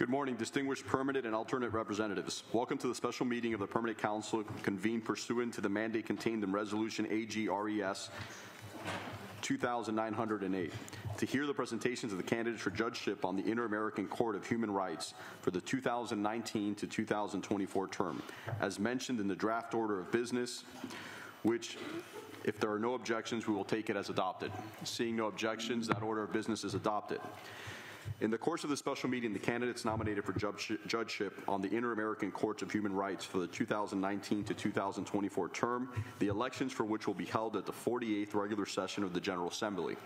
Good morning, distinguished permanent and alternate representatives. Welcome to the special meeting of the Permanent Council convened pursuant to the mandate contained in Resolution AG-RES 2908 to hear the presentations of the candidates for judgeship on the Inter-American Court of Human Rights for the 2019 to 2024 term, as mentioned in the draft order of business, which, if there are no objections, we will take it as adopted. Seeing no objections, that order of business is adopted. In the course of the special meeting, the candidates nominated for judgeship on the Inter-American Courts of Human Rights for the 2019 to 2024 term, the elections for which will be held at the 48th regular session of the General Assembly,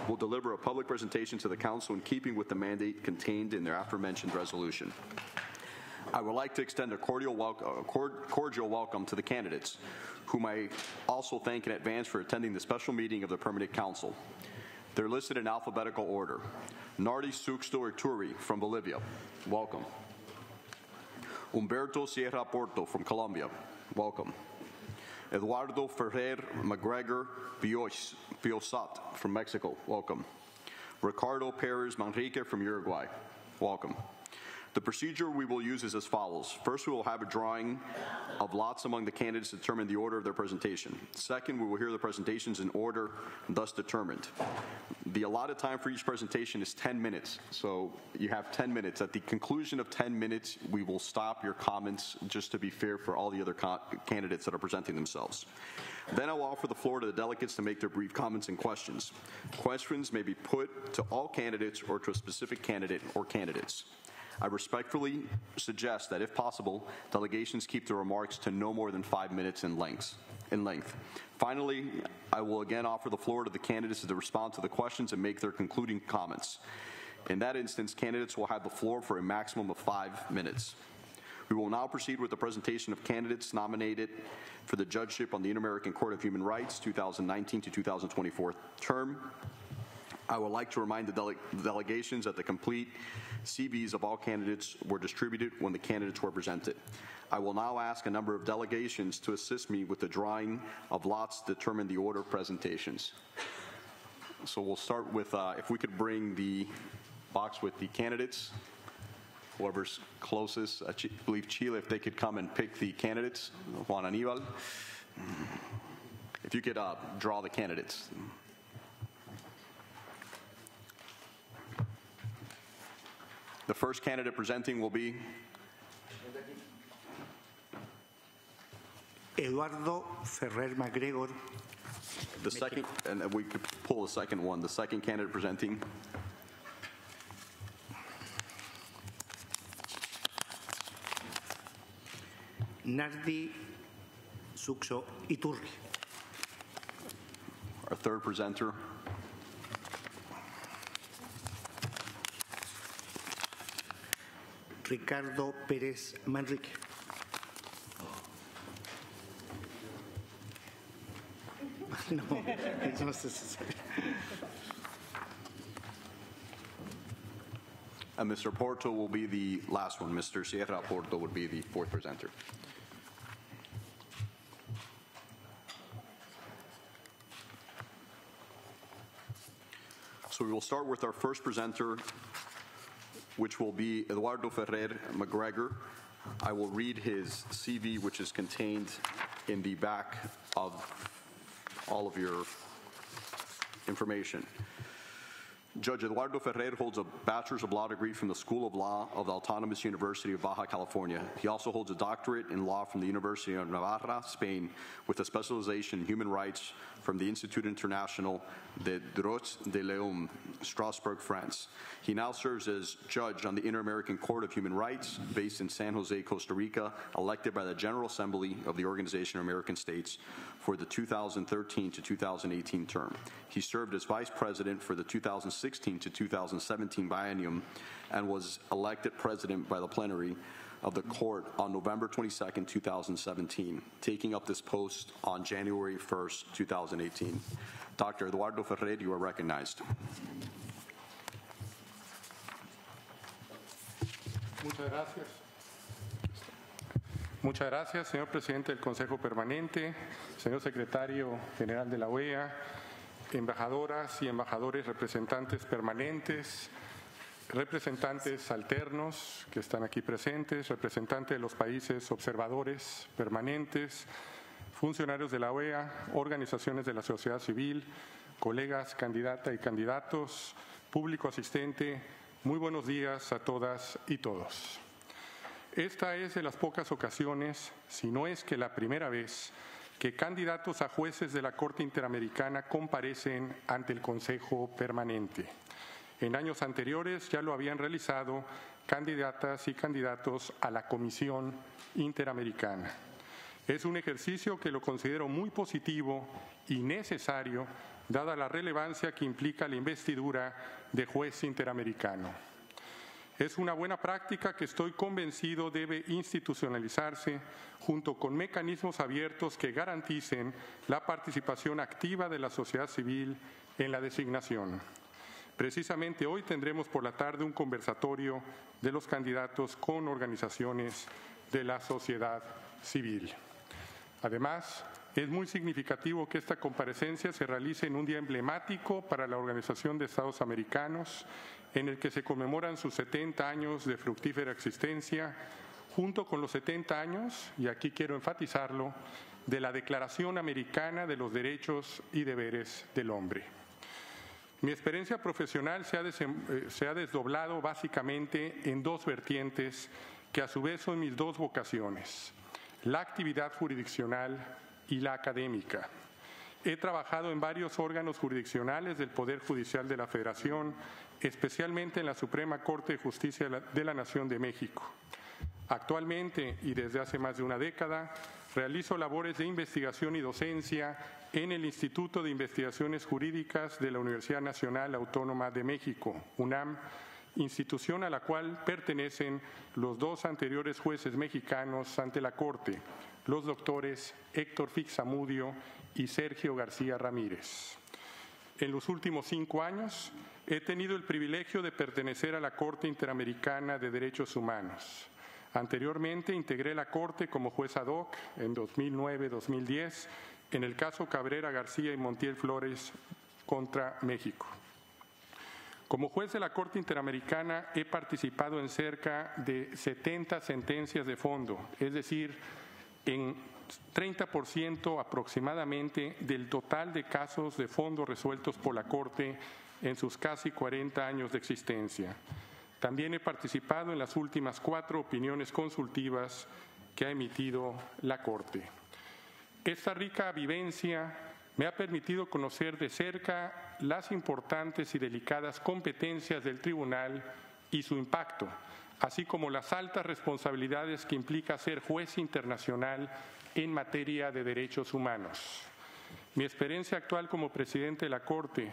will deliver a public presentation to the Council in keeping with the mandate contained in their aforementioned resolution. I would like to extend a cordial welcome to the candidates, whom I also thank in advance for attending the special meeting of the Permanent Council. They're listed in alphabetical order. Nardi Suxto Ituri from Bolivia, welcome. Humberto Sierra Porto from Colombia, welcome. Eduardo Ferrer McGregor Piosat from Mexico, welcome. Ricardo Perez Manrique from Uruguay, welcome. The procedure we will use is as follows. First, we will have a drawing of lots among the candidates to determine the order of their presentation. Second, we will hear the presentations in order thus determined. The allotted time for each presentation is 10 minutes, so you have 10 minutes. At the conclusion of 10 minutes, we will stop your comments, just to be fair for all the other candidates that are presenting themselves. Then I will offer the floor to the delegates to make their brief comments and questions. Questions may be put to all candidates or to a specific candidate or candidates. I respectfully suggest that, if possible, delegations keep their remarks to no more than 5 minutes in length. Finally, I will again offer the floor to the candidates to respond to the questions and make their concluding comments. In that instance, candidates will have the floor for a maximum of 5 minutes. We will now proceed with the presentation of candidates nominated for the judgeship on the Inter-American Court of Human Rights 2019 to 2024 term. I would like to remind the delegations that the complete CVs of all candidates were distributed when the candidates were presented. I will now ask a number of delegations to assist me with the drawing of lots to determine the order of presentations. So we'll start with, if we could bring the box with the candidates, whoever's closest. I believe Chile, if they could come and pick the candidates. Juan Aníbal. If you could draw the candidates. The first candidate presenting will be Eduardo Ferrer McGregor. The second, and we could pull the second one. The second candidate presenting Nardi Suxto Ituri. Our third presenter Ricardo Perez Manrique. No, it's not necessary. And Mr. Porto will be the last one. Mr. Sierra Porto would be the fourth presenter. So we will start with our first presenter, which will be Eduardo Ferrer McGregor. I will read his CV, which is contained in the back of all of your information. Judge Eduardo Ferrer holds a Bachelor's of Law degree from the School of Law of the Autonomous University of Baja California. He also holds a doctorate in law from the University of Navarra, Spain, with a specialization in human rights from the Institut International des Droits de l'Homme, Strasbourg, France. He now serves as judge on the Inter-American Court of Human Rights, based in San Jose, Costa Rica, elected by the General Assembly of the Organization of American States for the 2013 to 2018 term. He served as vice president for the 2016 to 2017 biennium and was elected president by the plenary of the court on November 22, 2017, taking up this post on January 1st, 2018. Dr. Eduardo Ferrer, you are recognized. Muchas gracias, señor presidente del Consejo Permanente, señor secretario general de la OEA, embajadoras y embajadores representantes permanentes, representantes alternos que están aquí presentes, representantes de los países observadores permanentes, funcionarios de la OEA, organizaciones de la sociedad civil, colegas candidatas y candidatos, público asistente, muy buenos días a todas y todos. Esta es de las pocas ocasiones, si no es que la primera vez, que candidatos a jueces de la Corte Interamericana comparecen ante el Consejo Permanente. En años anteriores ya lo habían realizado candidatas y candidatos a la Comisión Interamericana. Es un ejercicio que lo considero muy positivo y necesario, dada la relevancia que implica la investidura de juez interamericano. Es una buena práctica que estoy convencido debe institucionalizarse junto con mecanismos abiertos que garanticen la participación activa de la sociedad civil en la designación. Precisamente hoy tendremos por la tarde un conversatorio de los candidatos con organizaciones de la sociedad civil. Además, es muy significativo que esta comparecencia se realice en un día emblemático para la Organización de Estados Americanos, en el que se conmemoran sus 70 años de fructífera existencia, junto con los 70 años, y aquí quiero enfatizarlo, de la Declaración Americana de los Derechos y Deberes del Hombre. Mi experiencia profesional se ha desdoblado básicamente en dos vertientes que a su vez son mis dos vocaciones: la actividad jurisdiccional y la académica. He trabajado en varios órganos jurisdiccionales del Poder Judicial de la Federación, especialmente en la Suprema Corte de Justicia de la Nación de México. Actualmente, y desde hace más de una década, realizo labores de investigación y docencia en el Instituto de Investigaciones Jurídicas de la Universidad Nacional Autónoma de México, UNAM, institución a la cual pertenecen los dos anteriores jueces mexicanos ante la Corte, los doctores Héctor Fixamudio y Sergio García Ramírez. En los últimos 5 años he tenido el privilegio de pertenecer a la Corte Interamericana de Derechos Humanos. Anteriormente integré la Corte como juez ad hoc en 2009-2010 en el caso Cabrera García y Montiel Flores contra México. Como juez de la Corte Interamericana he participado en cerca de 70 sentencias de fondo, es decir, en 30% aproximadamente del total de casos de fondo resueltos por la Corte en sus casi 40 años de existencia. También he participado en las últimas 4 opiniones consultivas que ha emitido la Corte. Esta rica vivencia me ha permitido conocer de cerca las importantes y delicadas competencias del tribunal y su impacto, así como las altas responsabilidades que implica ser juez internacional en materia de derechos humanos. Mi experiencia actual como presidente de la Corte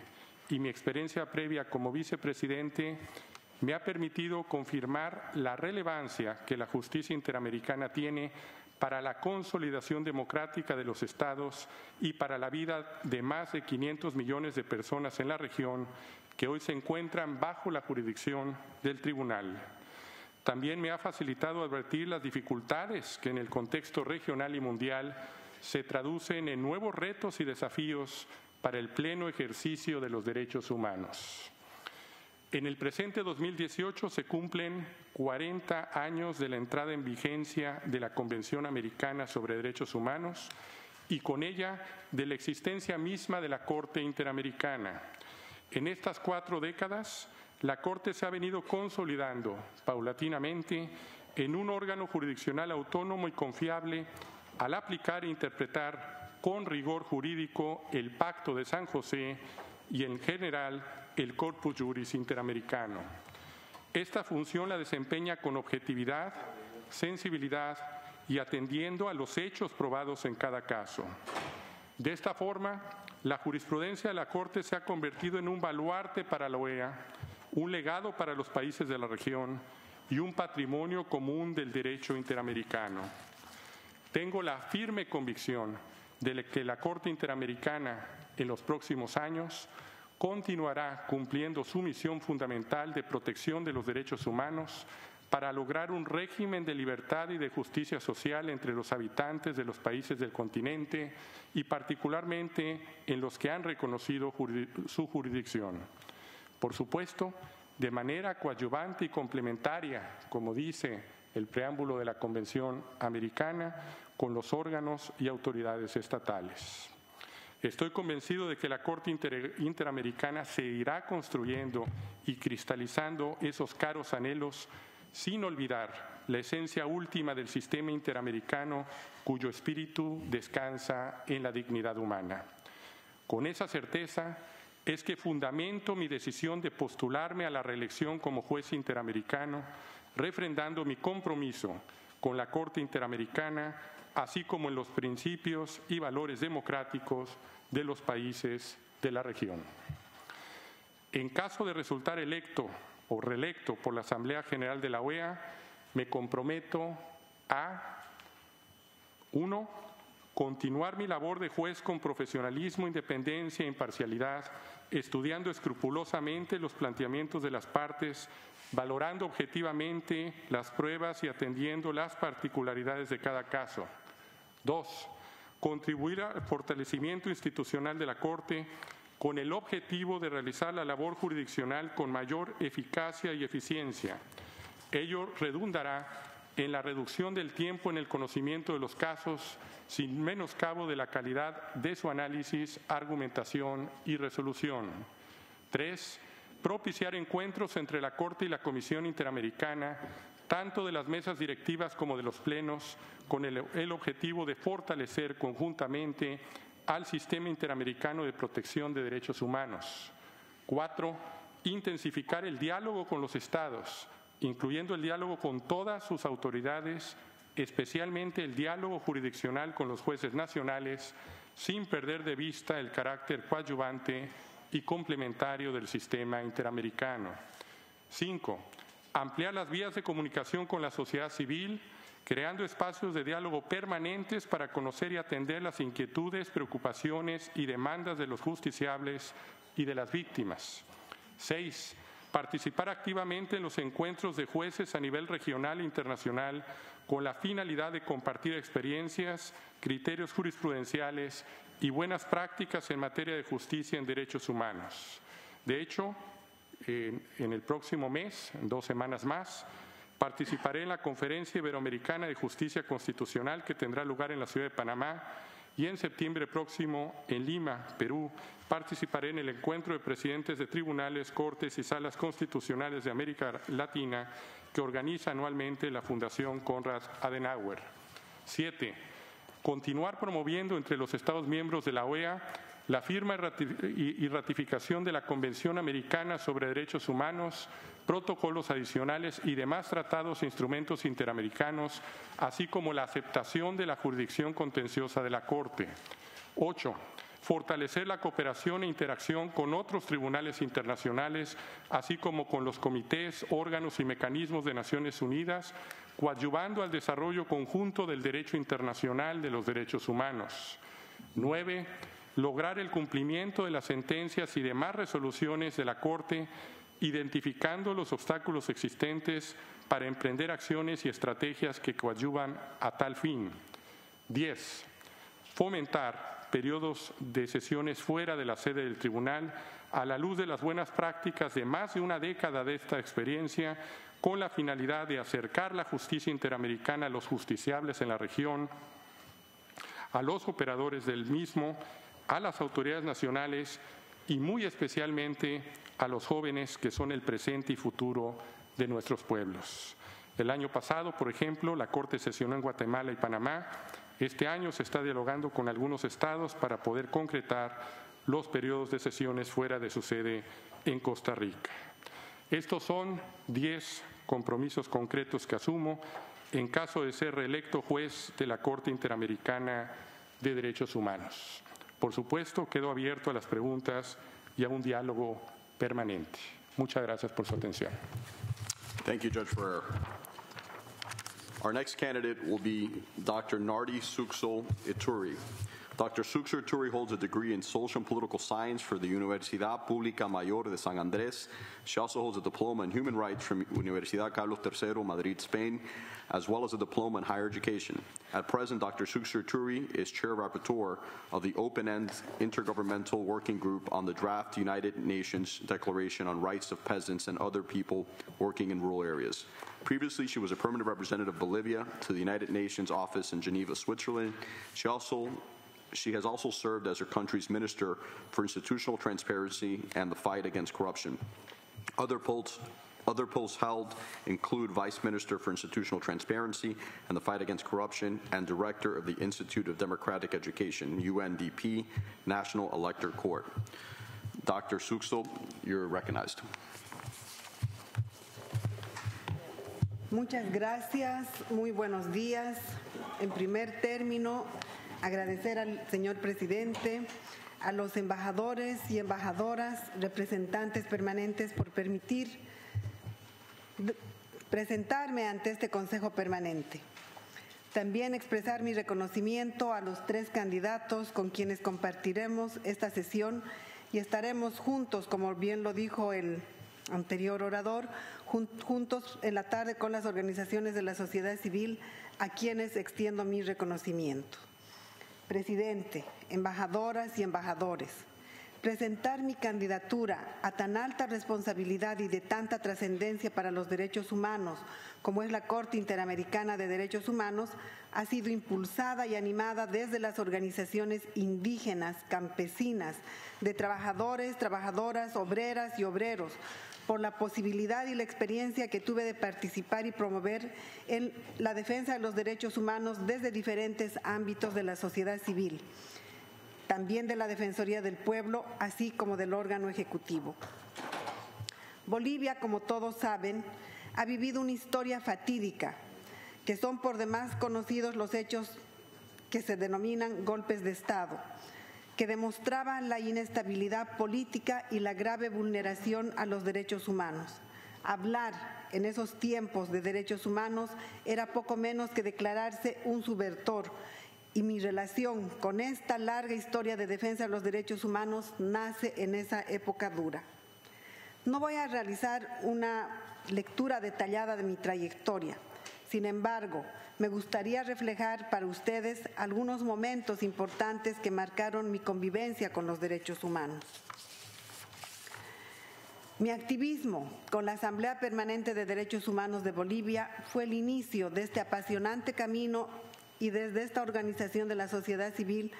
y mi experiencia previa como vicepresidente me ha permitido confirmar la relevancia que la justicia interamericana tiene para la consolidación democrática de los estados y para la vida de más de 500 millones de personas en la región que hoy se encuentran bajo la jurisdicción del tribunal. También me ha facilitado advertir las dificultades que en el contexto regional y mundial se traducen en nuevos retos y desafíos para el pleno ejercicio de los derechos humanos. En el presente 2018 se cumplen 40 años de la entrada en vigencia de la Convención Americana sobre Derechos Humanos y con ella de la existencia misma de la Corte Interamericana. En estas 4 décadas, la Corte se ha venido consolidando paulatinamente en un órgano jurisdiccional autónomo y confiable al aplicar e interpretar con rigor jurídico el Pacto de San José y, en general, el Corpus Juris Interamericano. Esta función la desempeña con objetividad, sensibilidad y atendiendo a los hechos probados en cada caso. De esta forma, la jurisprudencia de la Corte se ha convertido en un baluarte para la OEA, un legado para los países de la región y un patrimonio común del derecho interamericano. Tengo la firme convicción de que la Corte Interamericana en los próximos años continuará cumpliendo su misión fundamental de protección de los derechos humanos para lograr un régimen de libertad y de justicia social entre los habitantes de los países del continente y particularmente en los que han reconocido su jurisdicción. Por supuesto, de manera coadyuvante y complementaria, como dice el preámbulo de la Convención Americana, con los órganos y autoridades estatales. Estoy convencido de que la Corte Interamericana se irá construyendo y cristalizando esos caros anhelos sin olvidar la esencia última del sistema interamericano, cuyo espíritu descansa en la dignidad humana. Con esa certeza es que fundamento mi decisión de postularme a la reelección como juez interamericano, refrendando mi compromiso con la Corte Interamericana, así como en los principios y valores democráticos de los países de la región. En caso de resultar electo o reelecto por la Asamblea General de la OEA, me comprometo a 1. Continuar mi labor de juez con profesionalismo, independencia e imparcialidad, estudiando escrupulosamente los planteamientos de las partes, valorando objetivamente las pruebas y atendiendo las particularidades de cada caso. 2. Contribuir al fortalecimiento institucional de la Corte con el objetivo de realizar la labor jurisdiccional con mayor eficacia y eficiencia. Ello redundará en la reducción del tiempo en el conocimiento de los casos, sin menoscabo de la calidad de su análisis, argumentación y resolución. 3. Propiciar encuentros entre la Corte y la Comisión Interamericana, tanto de las mesas directivas como de los plenos, con el objetivo de fortalecer conjuntamente al sistema interamericano de protección de derechos humanos. 4. Intensificar el diálogo con los Estados, incluyendo el diálogo con todas sus autoridades, especialmente el diálogo jurisdiccional con los jueces nacionales, sin perder de vista el carácter coadyuvante y complementario del sistema interamericano. 5. Ampliar las vías de comunicación con la sociedad civil, creando espacios de diálogo permanentes para conocer y atender las inquietudes, preocupaciones y demandas de los justiciables y de las víctimas. 6. Participar activamente en los encuentros de jueces a nivel regional e internacional con la finalidad de compartir experiencias, criterios jurisprudenciales y buenas prácticas en materia de justicia en derechos humanos. De hecho, en el próximo mes, en 2 semanas más, participaré en la Conferencia Iberoamericana de Justicia Constitucional que tendrá lugar en la ciudad de Panamá, y en septiembre próximo en Lima, Perú, participaré en el encuentro de presidentes de tribunales, cortes y salas constitucionales de América Latina que organiza anualmente la Fundación Konrad Adenauer. 7. Continuar promoviendo entre los Estados miembros de la OEA la firma y ratificación de la Convención Americana sobre Derechos Humanos, protocolos adicionales y demás tratados e instrumentos interamericanos, así como la aceptación de la jurisdicción contenciosa de la Corte. 8. Fortalecer la cooperación e interacción con otros tribunales internacionales, así como con los comités, órganos y mecanismos de Naciones Unidas, coadyuvando al desarrollo conjunto del derecho internacional de los derechos humanos. 9. Lograr el cumplimiento de las sentencias y demás resoluciones de la Corte, identificando los obstáculos existentes para emprender acciones y estrategias que coadyuvan a tal fin. 10. Fomentar periodos de sesiones fuera de la sede del tribunal a la luz de las buenas prácticas de más de una década de esta experiencia, con la finalidad de acercar la justicia interamericana a los justiciables en la región, a los operadores del mismo, a las autoridades nacionales y muy especialmente a los jóvenes que son el presente y futuro de nuestros pueblos. El año pasado, por ejemplo, la Corte sesionó en Guatemala y Panamá. Este año se está dialogando con algunos estados para poder concretar los periodos de sesiones fuera de su sede en Costa Rica. Estos son 10 compromisos concretos que asumo en caso de ser reelecto juez de la Corte Interamericana de Derechos Humanos. Por supuesto, quedo abierto a las preguntas y a un diálogo permanente. Muchas gracias por su atención. Thank you, Judge Ferrer. Our next candidate will be Dr. Nardi Suksol Ituri. Dr. Suksur Turi holds a degree in Social and Political Science for the Universidad Pública Mayor de San Andrés. She also holds a diploma in Human Rights from Universidad Carlos III, Madrid, Spain, as well as a diploma in Higher Education. At present, Dr. Suksur Turi is Chair Rapporteur of the Open-End Intergovernmental Working Group on the Draft United Nations Declaration on Rights of Peasants and Other People Working in Rural Areas. Previously, she was a permanent representative of Bolivia to the United Nations office in Geneva, Switzerland. She has also served as her country's Minister for Institutional Transparency and the Fight Against Corruption. Other posts held include Vice Minister for Institutional Transparency and the Fight Against Corruption and Director of the Institute of Democratic Education, UNDP, National Elector Court. Dr. Suksur, you're recognized. Muchas gracias, muy buenos días. En primer término, agradecer al señor presidente, a los embajadores y embajadoras, representantes permanentes por permitir presentarme ante este Consejo Permanente. También expresar mi reconocimiento a los 3 candidatos con quienes compartiremos esta sesión y estaremos juntos, como bien lo dijo el anterior orador, juntos en la tarde con las organizaciones de la sociedad civil a quienes extiendo mi reconocimiento. Presidente, embajadoras y embajadores, presentar mi candidatura a tan alta responsabilidad y de tanta trascendencia para los derechos humanos como es la Corte Interamericana de Derechos Humanos ha sido impulsada y animada desde las organizaciones indígenas, campesinas, de trabajadores, trabajadoras, obreras y obreros, por la posibilidad y la experiencia que tuve de participar y promover en la defensa de los derechos humanos desde diferentes ámbitos de la sociedad civil, también de la Defensoría del Pueblo, así como del órgano ejecutivo. Bolivia, como todos saben, ha vivido una historia fatídica, que son por demás conocidos los hechos que se denominan golpes de Estado, que demostraban la inestabilidad política y la grave vulneración a los derechos humanos. Hablar en esos tiempos de derechos humanos era poco menos que declararse un subvertor, y mi relación con esta larga historia de defensa de los derechos humanos nace en esa época dura. No voy a realizar una lectura detallada de mi trayectoria. Sin embargo, me gustaría reflejar para ustedes algunos momentos importantes que marcaron mi convivencia con los derechos humanos. Mi activismo con la Asamblea Permanente de Derechos Humanos de Bolivia fue el inicio de este apasionante camino y desde esta organización de la sociedad civil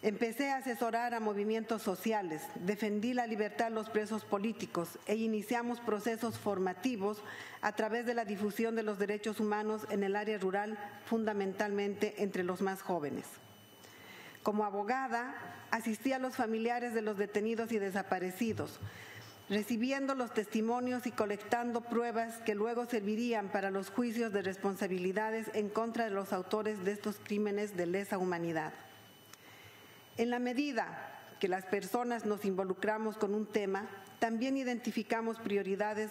empecé a asesorar a movimientos sociales, defendí la libertad de los presos políticos e iniciamos procesos formativos a través de la difusión de los derechos humanos en el área rural, fundamentalmente entre los más jóvenes. Como abogada, asistí a los familiares de los detenidos y desaparecidos, recibiendo los testimonios y colectando pruebas que luego servirían para los juicios de responsabilidades en contra de los autores de estos crímenes de lesa humanidad. En la medida que las personas nos involucramos con un tema, también identificamos prioridades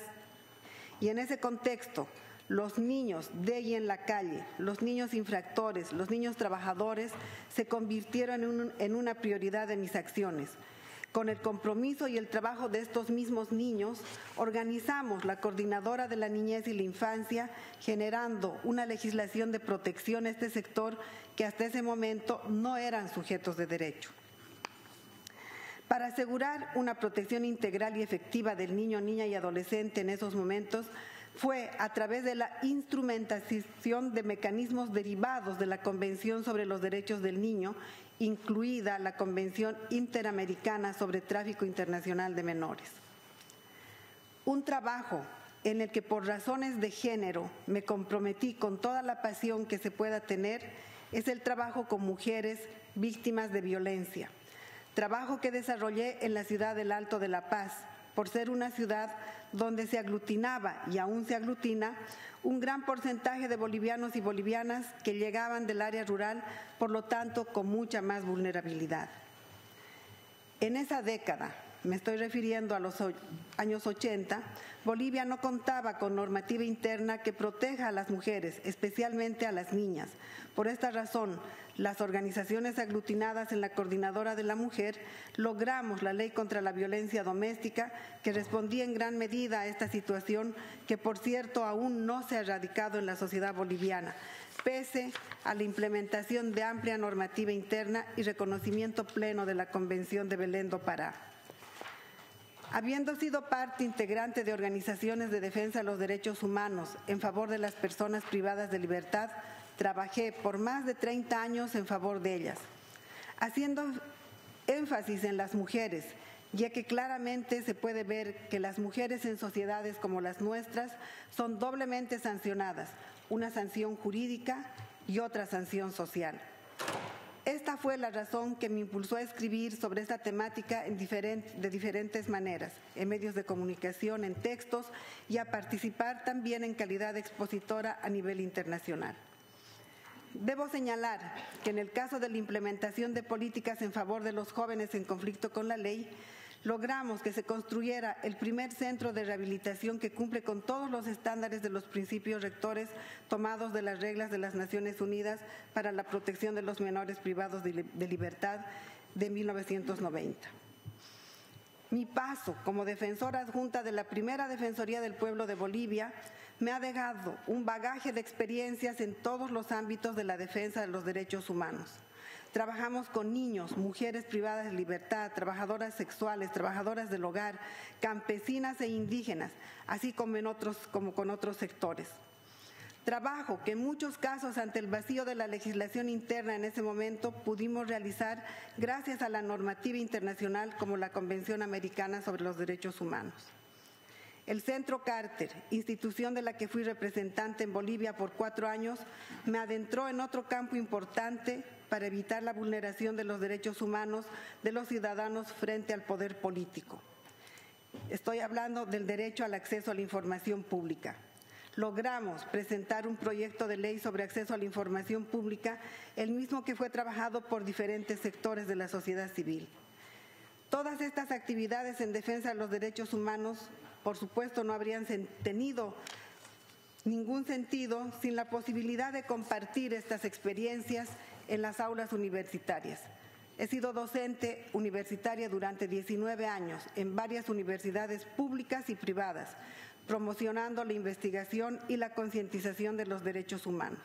y en ese contexto, los niños de y en la calle, los niños infractores, los niños trabajadores se convirtieron en una prioridad de mis acciones. Con el compromiso y el trabajo de estos mismos niños, organizamos la Coordinadora de la Niñez y la Infancia, generando una legislación de protección a este sector que hasta ese momento no eran sujetos de derecho. Para asegurar una protección integral y efectiva del niño, niña y adolescente en esos momentos, fue a través de la instrumentación de mecanismos derivados de la Convención sobre los Derechos del Niño, incluida la Convención Interamericana sobre Tráfico Internacional de Menores. Un trabajo en el que por razones de género me comprometí con toda la pasión que se pueda tener es el trabajo con mujeres víctimas de violencia. Trabajo que desarrollé en la ciudad del Alto de La Paz, por ser una ciudad donde se aglutinaba y aún se aglutina un gran porcentaje de bolivianos y bolivianas que llegaban del área rural, por lo tanto con mucha más vulnerabilidad. En esa década me estoy refiriendo a los años 80, Bolivia no contaba con normativa interna que proteja a las mujeres, especialmente a las niñas. Por esta razón, las organizaciones aglutinadas en la Coordinadora de la Mujer logramos la Ley contra la Violencia Doméstica, que respondía en gran medida a esta situación que, por cierto, aún no se ha erradicado en la sociedad boliviana, pese a la implementación de amplia normativa interna y reconocimiento pleno de la Convención de Belém do Pará. Habiendo sido parte integrante de organizaciones de defensa de los derechos humanos en favor de las personas privadas de libertad, trabajé por más de 30 años en favor de ellas, haciendo énfasis en las mujeres, ya que claramente se puede ver que las mujeres en sociedades como las nuestras son doblemente sancionadas, una sanción jurídica y otra sanción social. Esta fue la razón que me impulsó a escribir sobre esta temática de diferentes maneras, en medios de comunicación, en textos, y a participar también en calidad de expositora a nivel internacional. Debo señalar que en el caso de la implementación de políticas en favor de los jóvenes en conflicto con la ley, logramos que se construyera el primer centro de rehabilitación que cumple con todos los estándares de los principios rectores tomados de las reglas de las Naciones Unidas para la protección de los menores privados de libertad de 1990. Mi paso como defensora adjunta de la primera Defensoría del Pueblo de Bolivia me ha dejado un bagaje de experiencias en todos los ámbitos de la defensa de los derechos humanos. Trabajamos con niños, mujeres privadas de libertad, trabajadoras sexuales, trabajadoras del hogar, campesinas e indígenas, así como con otros sectores. Trabajo que en muchos casos, ante el vacío de la legislación interna en ese momento, pudimos realizar gracias a la normativa internacional como la Convención Americana sobre los Derechos Humanos. El Centro Carter, institución de la que fui representante en Bolivia por 4 años, me adentró en otro campo importante para evitar la vulneración de los derechos humanos de los ciudadanos frente al poder político. Estoy hablando del derecho al acceso a la información pública. Logramos presentar un proyecto de ley sobre acceso a la información pública, el mismo que fue trabajado por diferentes sectores de la sociedad civil. Todas estas actividades en defensa de los derechos humanos, por supuesto, no habrían tenido ningún sentido sin la posibilidad de compartir estas experiencias en las aulas universitarias. He sido docente universitaria durante 19 años en varias universidades públicas y privadas, promocionando la investigación y la concientización de los derechos humanos.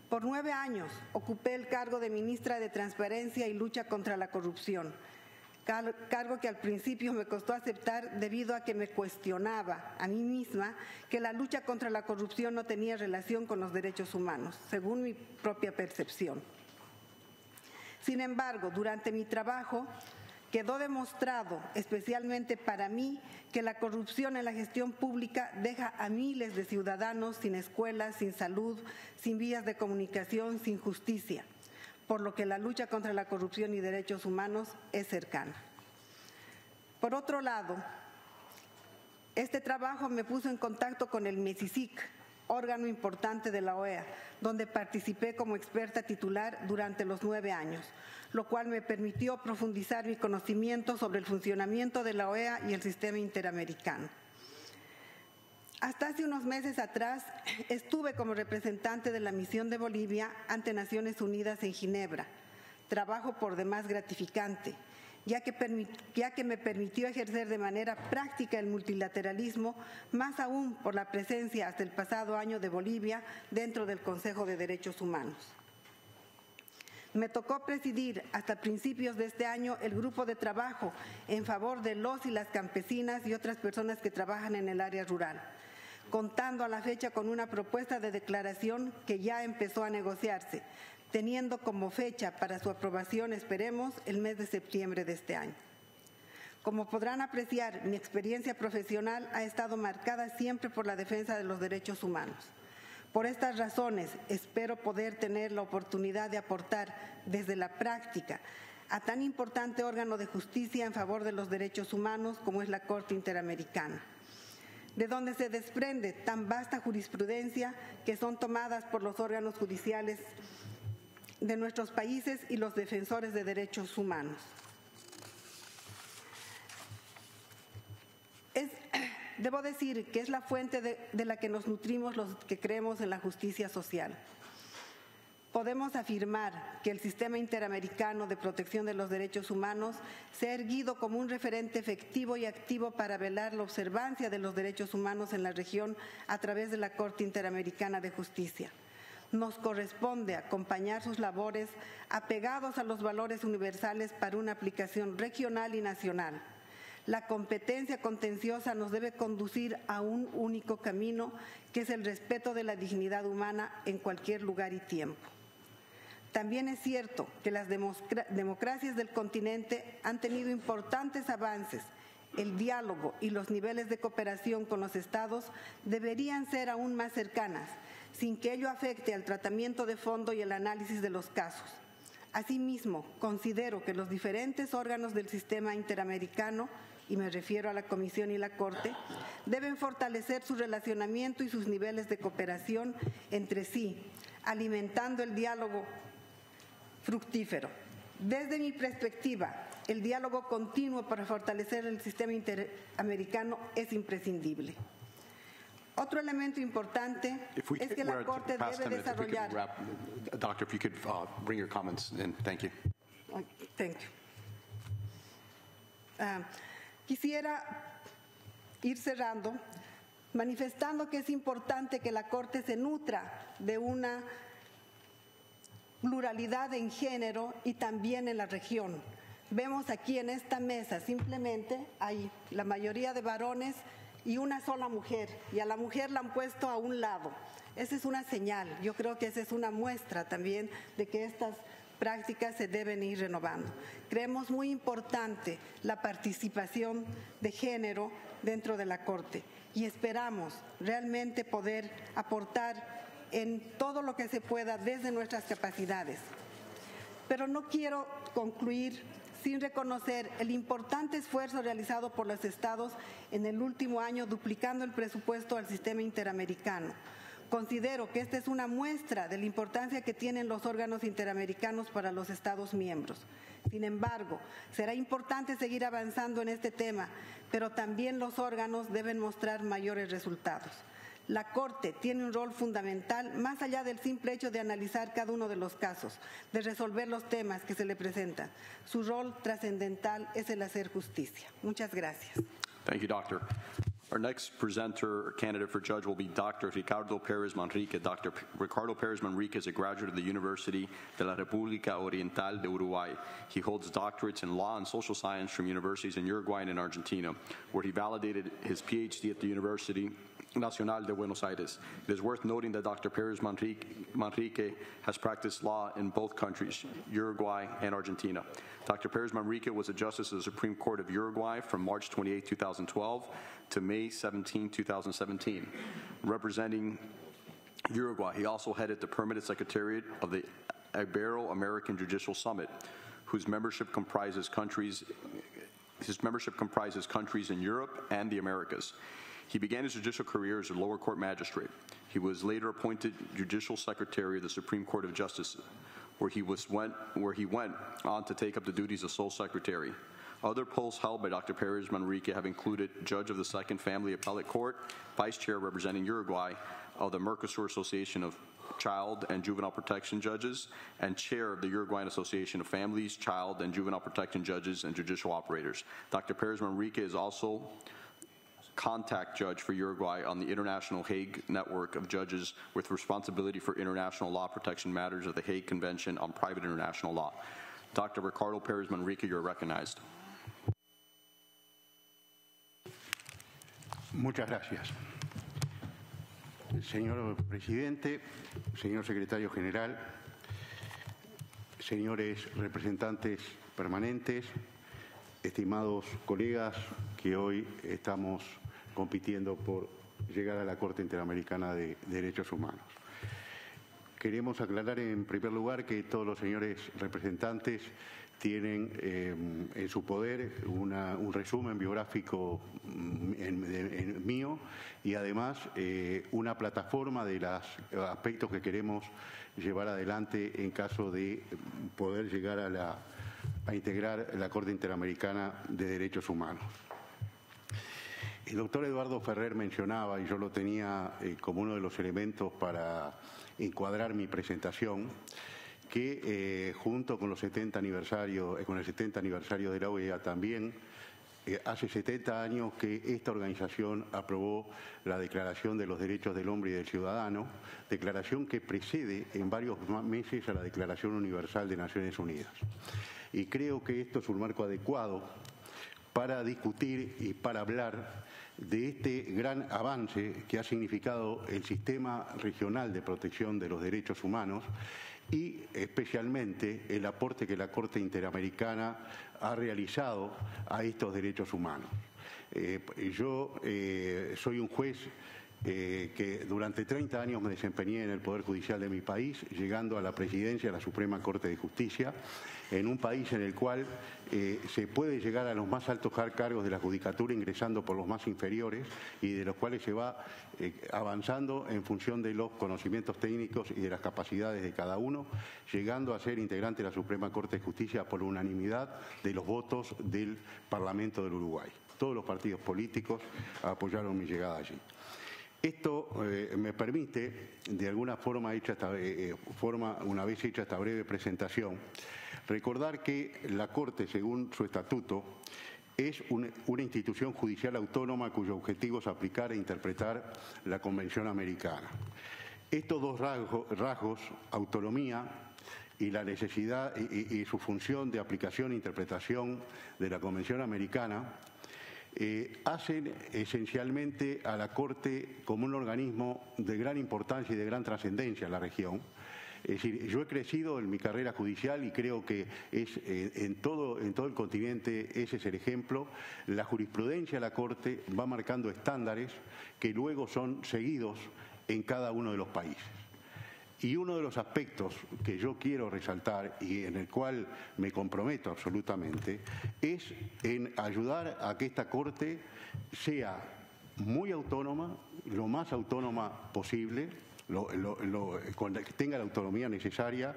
Por 9 años ocupé el cargo de ministra de Transparencia y Lucha contra la Corrupción, cargo que al principio me costó aceptar debido a que me cuestionaba a mí misma que la lucha contra la corrupción no tenía relación con los derechos humanos, según mi propia percepción. Sin embargo, durante mi trabajo quedó demostrado, especialmente para mí, que la corrupción en la gestión pública deja a miles de ciudadanos sin escuelas, sin salud, sin vías de comunicación, sin justicia, por lo que la lucha contra la corrupción y derechos humanos es cercana. Por otro lado, este trabajo me puso en contacto con el MECICIC, órgano importante de la OEA, donde participé como experta titular durante los 9 años, lo cual me permitió profundizar mi conocimiento sobre el funcionamiento de la OEA y el sistema interamericano. Hasta hace unos meses atrás estuve como representante de la misión de Bolivia ante Naciones Unidas en Ginebra, trabajo por demás gratificante, ya que me permitió ejercer de manera práctica el multilateralismo, más aún por la presencia hasta el pasado año de Bolivia dentro del Consejo de Derechos Humanos. Me tocó presidir hasta principios de este año el grupo de trabajo en favor de los y las campesinas y otras personas que trabajan en el área rural, contando a la fecha con una propuesta de declaración que ya empezó a negociarse, teniendo como fecha para su aprobación, esperemos, el mes de septiembre de este año. Como podrán apreciar, mi experiencia profesional ha estado marcada siempre por la defensa de los derechos humanos. Por estas razones, espero poder tener la oportunidad de aportar desde la práctica a tan importante órgano de justicia en favor de los derechos humanos como es la Corte Interamericana, de donde se desprende tan vasta jurisprudencia que son tomadas por los órganos judiciales de nuestros países y los defensores de derechos humanos. Debo decir que es la fuente de la que nos nutrimos los que creemos en la justicia social. Podemos afirmar que el Sistema Interamericano de Protección de los Derechos Humanos se ha erguido como un referente efectivo y activo para velar la observancia de los derechos humanos en la región a través de la Corte Interamericana de Justicia. Nos corresponde acompañar sus labores apegados a los valores universales para una aplicación regional y nacional. La competencia contenciosa nos debe conducir a un único camino, que es el respeto de la dignidad humana en cualquier lugar y tiempo. También es cierto que las democracias del continente han tenido importantes avances. El diálogo y los niveles de cooperación con los estados deberían ser aún más cercanas, sin que ello afecte al tratamiento de fondo y el análisis de los casos. Asimismo, considero que los diferentes órganos del sistema interamericano, y me refiero a la Comisión y la Corte, deben fortalecer su relacionamiento y sus niveles de cooperación entre sí, alimentando el diálogo fructífero. Desde mi perspectiva, el diálogo continuo para fortalecer el sistema interamericano es imprescindible. Otro elemento importante es que la Corte debe desarrollar. Doctor, if you could bring your comments in. Thank you. Thank you. Quisiera ir cerrando manifestando que es importante que la Corte se nutra de una pluralidad en género y también en la región. Vemos aquí en esta mesa simplemente hay la mayoría de varones y una sola mujer, y a la mujer la han puesto a un lado. Esa es una señal, yo creo que esa es una muestra también de que estas prácticas se deben ir renovando. Creemos muy importante la participación de género dentro de la Corte y esperamos realmente poder aportar en todo lo que se pueda desde nuestras capacidades. Pero no quiero concluir sin reconocer el importante esfuerzo realizado por los estados en el último año duplicando el presupuesto al sistema interamericano. Considero que esta es una muestra de la importancia que tienen los órganos interamericanos para los estados miembros. Sin embargo, será importante seguir avanzando en este tema, pero también los órganos deben mostrar mayores resultados. La Corte tiene un rol fundamental más allá del simple hecho de analizar cada uno de los casos, de resolver los temas que se le presentan. Su rol trascendental es el hacer justicia. Muchas gracias. Thank you, Doctor. Our next presenter or candidate for judge will be Dr. Ricardo Pérez Manrique. Dr. Ricardo Pérez Manrique is a graduate of the University de la República Oriental de Uruguay. He holds doctorates in law and social science from universities in Uruguay and in Argentina, where he validated his PhD at the University Nacional de Buenos Aires. It is worth noting that Dr. Pérez Manrique has practiced law in both countries, Uruguay and Argentina. Dr. Pérez Manrique was a justice of the Supreme Court of Uruguay from March 28, 2012 to May 17, 2017. Representing Uruguay, he also headed the permanent secretariat of the Ibero-American Judicial Summit, whose membership comprises countries in Europe and the Americas. He began his judicial career as a lower court magistrate. He was later appointed Judicial Secretary of the Supreme Court of Justice, where he went on to take up the duties of sole secretary. Other posts held by Dr. Pérez Manrique have included Judge of the Second Family Appellate Court, Vice Chair representing Uruguay of the Mercosur Association of Child and Juvenile Protection Judges, and Chair of the Uruguayan Association of Families, Child and Juvenile Protection Judges and Judicial Operators. Dr. Pérez Manrique is also contact judge for Uruguay on the International Hague Network of Judges with responsibility for international law protection matters of the Hague Convention on Private International Law. Dr. Ricardo Pérez Manrique, you're recognized. Muchas gracias. Señor Presidente, señor Secretario General, señores representantes permanentes, estimados colegas que hoy estamos compitiendo por llegar a la Corte Interamericana de Derechos Humanos. Queremos aclarar en primer lugar que todos los señores representantes tienen en su poder un resumen biográfico mío y además una plataforma de los aspectos que queremos llevar adelante en caso de poder llegar a integrar la Corte Interamericana de Derechos Humanos. El doctor Eduardo Ferrer mencionaba, y yo lo tenía como uno de los elementos para encuadrar mi presentación, que junto con los 70 aniversarios, con el 70 aniversario de la OEA también, hace 70 años que esta organización aprobó la Declaración de los Derechos del Hombre y del Ciudadano, declaración que precede en varios meses a la Declaración Universal de Naciones Unidas. Y creo que esto es un marco adecuado para discutir y para hablar de este gran avance que ha significado el sistema regional de protección de los derechos humanos y especialmente el aporte que la Corte Interamericana ha realizado a estos derechos humanos. Yo soy un juez que durante 30 años me desempeñé en el Poder Judicial de mi país, llegando a la presidencia de la Suprema Corte de Justicia, en un país en el cual se puede llegar a los más altos cargos de la judicatura ingresando por los más inferiores y de los cuales se va avanzando en función de los conocimientos técnicos y de las capacidades de cada uno, llegando a ser integrante de la Suprema Corte de Justicia por unanimidad de los votos del Parlamento del Uruguay. Todos los partidos políticos apoyaron mi llegada allí. Esto me permite, de alguna forma, una vez hecha esta breve presentación, recordar que la Corte, según su estatuto, es una institución judicial autónoma cuyo objetivo es aplicar e interpretar la Convención Americana. Estos dos rasgos, autonomía y la necesidad y su función de aplicación e interpretación de la Convención Americana, hacen esencialmente a la Corte como un organismo de gran importancia y de gran trascendencia en la región. Es decir, yo he crecido en mi carrera judicial y creo que en todo el continente ese es el ejemplo. La jurisprudencia de la Corte va marcando estándares que luego son seguidos en cada uno de los países. Y uno de los aspectos que yo quiero resaltar y en el cual me comprometo absolutamente es en ayudar a que esta Corte sea muy autónoma, lo más autónoma posible, que tenga la autonomía necesaria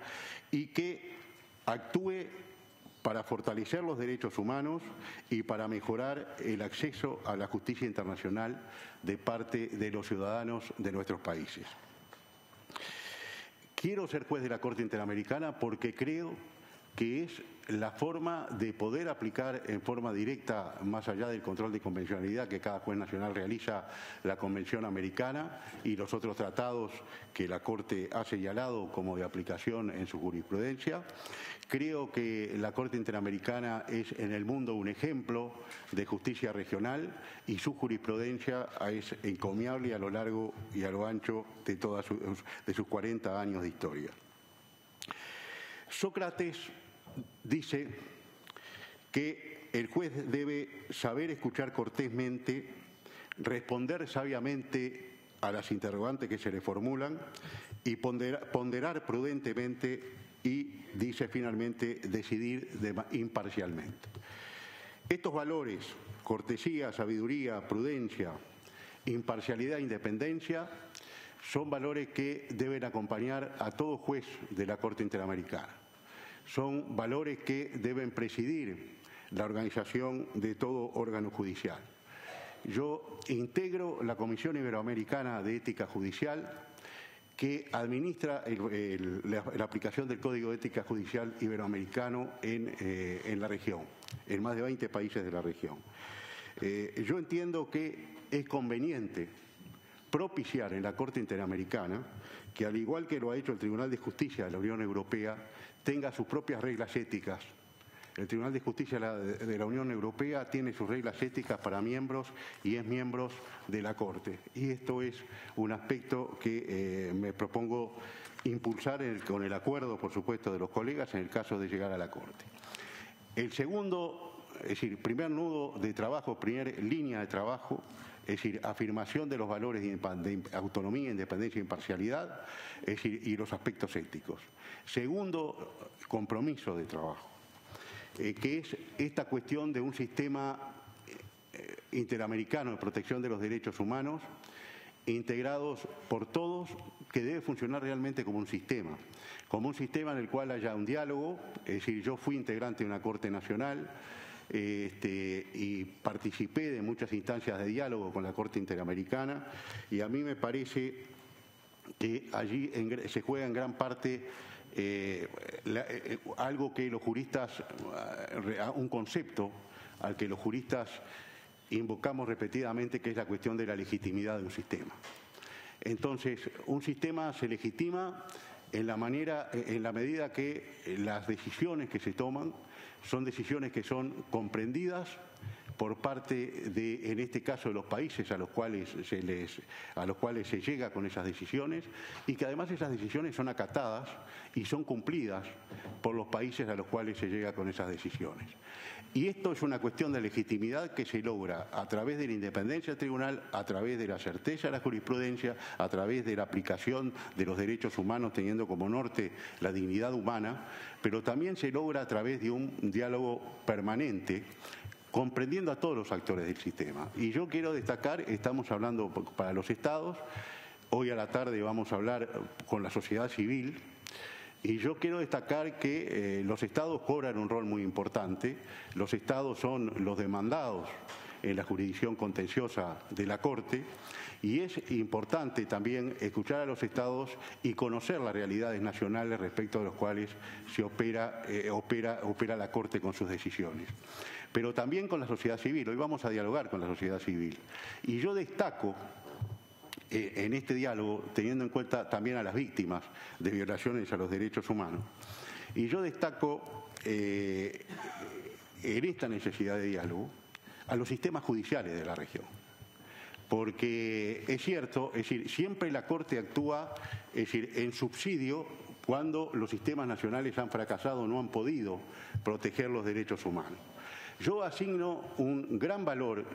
y que actúe para fortalecer los derechos humanos y para mejorar el acceso a la justicia internacional de parte de los ciudadanos de nuestros países. Quiero ser juez de la Corte Interamericana porque creo que es la forma de poder aplicar en forma directa, más allá del control de convencionalidad que cada juez nacional realiza, la Convención Americana y los otros tratados que la Corte ha señalado como de aplicación en su jurisprudencia. Creo que la Corte Interamericana es en el mundo un ejemplo de justicia regional y su jurisprudencia es encomiable a lo largo y a lo ancho de sus 40 años de historia. Sócrates dice que el juez debe saber escuchar cortésmente, responder sabiamente a las interrogantes que se le formulan y ponderar prudentemente y, dice finalmente, decidir imparcialmente. Estos valores, cortesía, sabiduría, prudencia, imparcialidad e independencia, son valores que deben acompañar a todo juez de la Corte Interamericana. Son valores que deben presidir la organización de todo órgano judicial. Yo integro la Comisión Iberoamericana de Ética Judicial, que administra la aplicación del Código de Ética Judicial Iberoamericano en la región, en más de 20 países de la región. Yo entiendo que es conveniente propiciar en la Corte Interamericana que, al igual que lo ha hecho el Tribunal de Justicia de la Unión Europea, tenga sus propias reglas éticas. El Tribunal de Justicia de la Unión Europea tiene sus reglas éticas para miembros y es miembro de la Corte. Y esto es un aspecto que me propongo impulsar con el acuerdo, por supuesto, de los colegas en el caso de llegar a la Corte. El segundo, es decir, primer nudo de trabajo, primera línea de trabajo, es decir, afirmación de los valores de autonomía, independencia e imparcialidad, es decir, y los aspectos éticos. Segundo compromiso de trabajo, que es esta cuestión de un sistema interamericano de protección de los derechos humanos, integrados por todos, que debe funcionar realmente como un sistema en el cual haya un diálogo. Es decir, yo fui integrante de una Corte Nacional, y participé de muchas instancias de diálogo con la Corte Interamericana, y a mí me parece que allí se juega en gran parte algo que los juristas, un concepto al que los juristas invocamos repetidamente, que es la cuestión de la legitimidad de un sistema. Entonces, un sistema se legitima en la medida que las decisiones que se toman son decisiones que son comprendidas por parte de, en este caso, de los países a los cuales se llega con esas decisiones, y que además esas decisiones son acatadas y son cumplidas por los países a los cuales se llega con esas decisiones. Y esto es una cuestión de legitimidad que se logra a través de la independencia del tribunal, a través de la certeza de la jurisprudencia, a través de la aplicación de los derechos humanos teniendo como norte la dignidad humana, pero también se logra a través de un diálogo permanente, comprendiendo a todos los actores del sistema. Y yo quiero destacar, estamos hablando para los estados, hoy a la tarde vamos a hablar con la sociedad civil, y yo quiero destacar que los estados cobran un rol muy importante. Los estados son los demandados en la jurisdicción contenciosa de la Corte, y es importante también escuchar a los estados y conocer las realidades nacionales respecto a los cuales se opera la Corte con sus decisiones. Pero también con la sociedad civil. Hoy vamos a dialogar con la sociedad civil. Y yo destaco en este diálogo, teniendo en cuenta también a las víctimas de violaciones a los derechos humanos, y yo destaco en esta necesidad de diálogo a los sistemas judiciales de la región. Porque es cierto, es decir, siempre la Corte actúa, es decir, en subsidio cuando los sistemas nacionales han fracasado o no han podido proteger los derechos humanos. Yo asigno un gran valor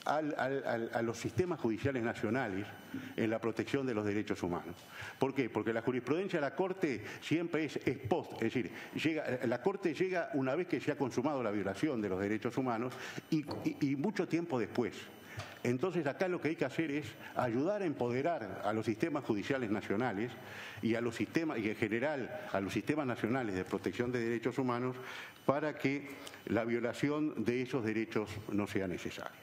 a los sistemas judiciales nacionales en la protección de los derechos humanos. ¿Por qué? Porque la jurisprudencia de la Corte siempre es post, es decir, la Corte llega una vez que se ha consumado la violación de los derechos humanos y mucho tiempo después. Entonces acá lo que hay que hacer es ayudar a empoderar a los sistemas judiciales nacionales y a los sistemas, y en general a los sistemas nacionales de protección de derechos humanos, para que la violación de esos derechos no sea necesaria.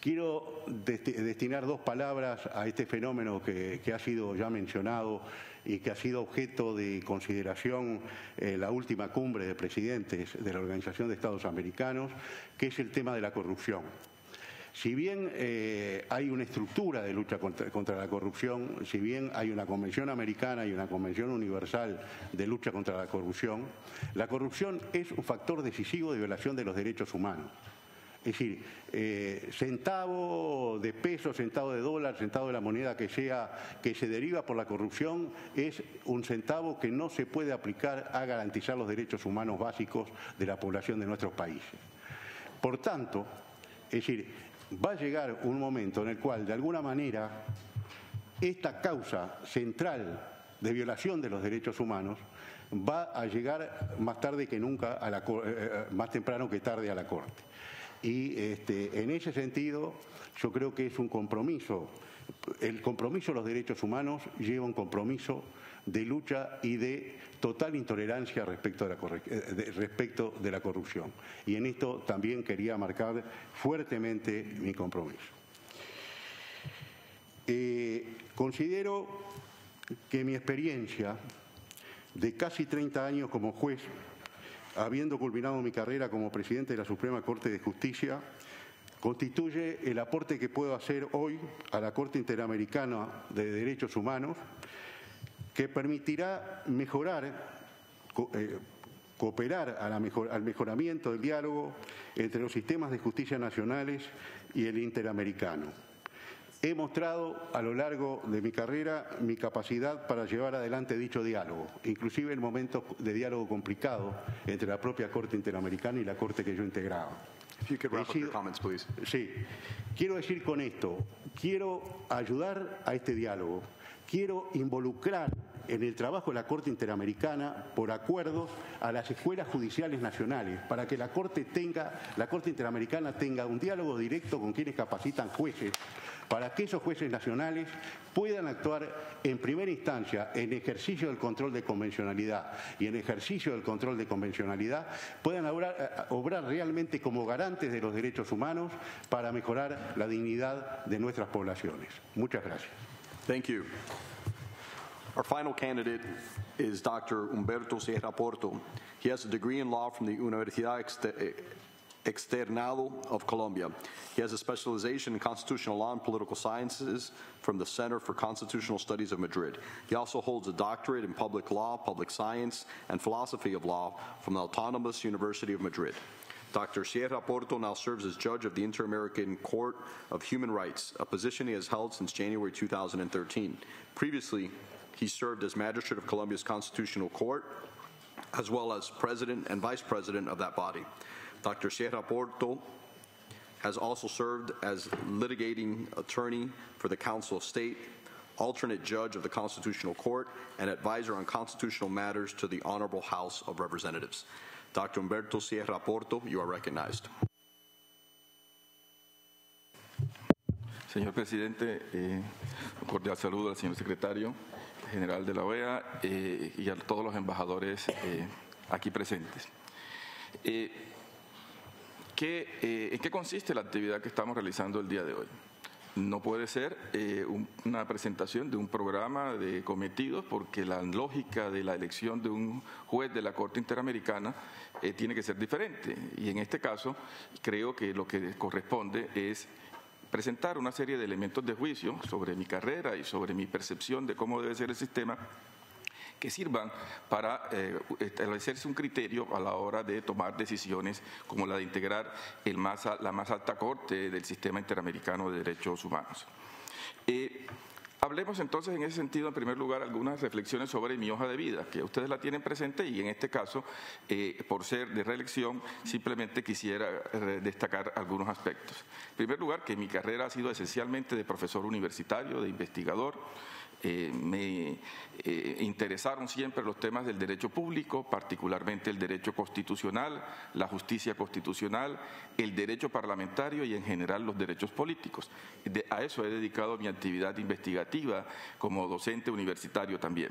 Quiero destinar 2 palabras a este fenómeno que ha sido ya mencionado y que ha sido objeto de consideración en la última cumbre de presidentes de la Organización de Estados Americanos, que es el tema de la corrupción. Si bien hay una estructura de lucha contra la corrupción, si bien hay una convención americana y una convención universal de lucha contra la corrupción es un factor decisivo de violación de los derechos humanos. Es decir, centavo de peso, centavo de dólar, centavo de la moneda que sea, que se deriva por la corrupción, es un centavo que no se puede aplicar a garantizar los derechos humanos básicos de la población de nuestros países. Por tanto, es decir, va a llegar un momento en el cual, de alguna manera, esta causa central de violación de los derechos humanos va a llegar más tarde que nunca, más temprano que tarde, a la Corte. Y en ese sentido, yo creo que es un compromiso. El compromiso de los derechos humanos lleva un compromiso de lucha y de total intolerancia respecto de la corrupción. Y en esto también quería marcar fuertemente mi compromiso. Considero que mi experiencia de casi 30 años como juez, habiendo culminado mi carrera como presidente de la Suprema Corte de Justicia, constituye el aporte que puedo hacer hoy a la Corte Interamericana de Derechos Humanos, que permitirá cooperar al mejoramiento del diálogo entre los sistemas de justicia nacionales y el interamericano. He mostrado a lo largo de mi carrera mi capacidad para llevar adelante dicho diálogo, inclusive en momentos de diálogo complicado entre la propia Corte Interamericana y la Corte que yo integraba. If you could wrap up your comments, please. Sí, quiero decir con esto, quiero ayudar a este diálogo, quiero involucrar en el trabajo de la Corte Interamericana por acuerdos a las escuelas judiciales nacionales, para que la Corte Interamericana tenga un diálogo directo con quienes capacitan jueces, para que esos jueces nacionales puedan actuar en primera instancia en ejercicio del control de convencionalidad y en ejercicio del control de convencionalidad puedan obrar realmente como garantes de los derechos humanos para mejorar la dignidad de nuestras poblaciones. Muchas gracias. Thank you. Our final candidate is Dr. Humberto Sierra Porto. He has a degree in law from the Universidad Externado of Colombia. He has a specialization in constitutional law and political sciences from the Center for Constitutional Studies of Madrid. He also holds a doctorate in public law, public science, and philosophy of law from the Autonomous University of Madrid. Dr. Sierra Porto now serves as judge of the Inter-American Court of Human Rights, a position he has held since January 2013. Previously, he served as magistrate of Colombia's Constitutional Court, as well as president and vice president of that body. Dr. Sierra Porto has also served as litigating attorney for the Council of State, alternate judge of the Constitutional Court, and advisor on constitutional matters to the Honorable House of Representatives. Dr. Humberto Sierra Porto, you are recognized. Señor presidente, un cordial saludo al señor secretario general de la OEA y a todos los embajadores aquí presentes. ¿En qué consiste la actividad que estamos realizando el día de hoy? No puede ser una presentación de un programa de cometidos, porque la lógica de la elección de un juez de la Corte Interamericana tiene que ser diferente. Y en este caso creo que lo que corresponde es presentar una serie de elementos de juicio sobre mi carrera y sobre mi percepción de cómo debe ser el sistema, que sirvan para establecerse un criterio a la hora de tomar decisiones como la de integrar la más alta corte del sistema interamericano de derechos humanos. Hablemos entonces en ese sentido, en primer lugar, algunas reflexiones sobre mi hoja de vida, que ustedes la tienen presente, y en este caso, por ser de reelección, simplemente quisiera destacar algunos aspectos. En primer lugar, que mi carrera ha sido esencialmente de profesor universitario, de investigador. Me interesaron siempre los temas del derecho público, particularmente el derecho constitucional, la justicia constitucional, el derecho parlamentario y en general los derechos políticos. A eso he dedicado mi actividad investigativa como docente universitario también.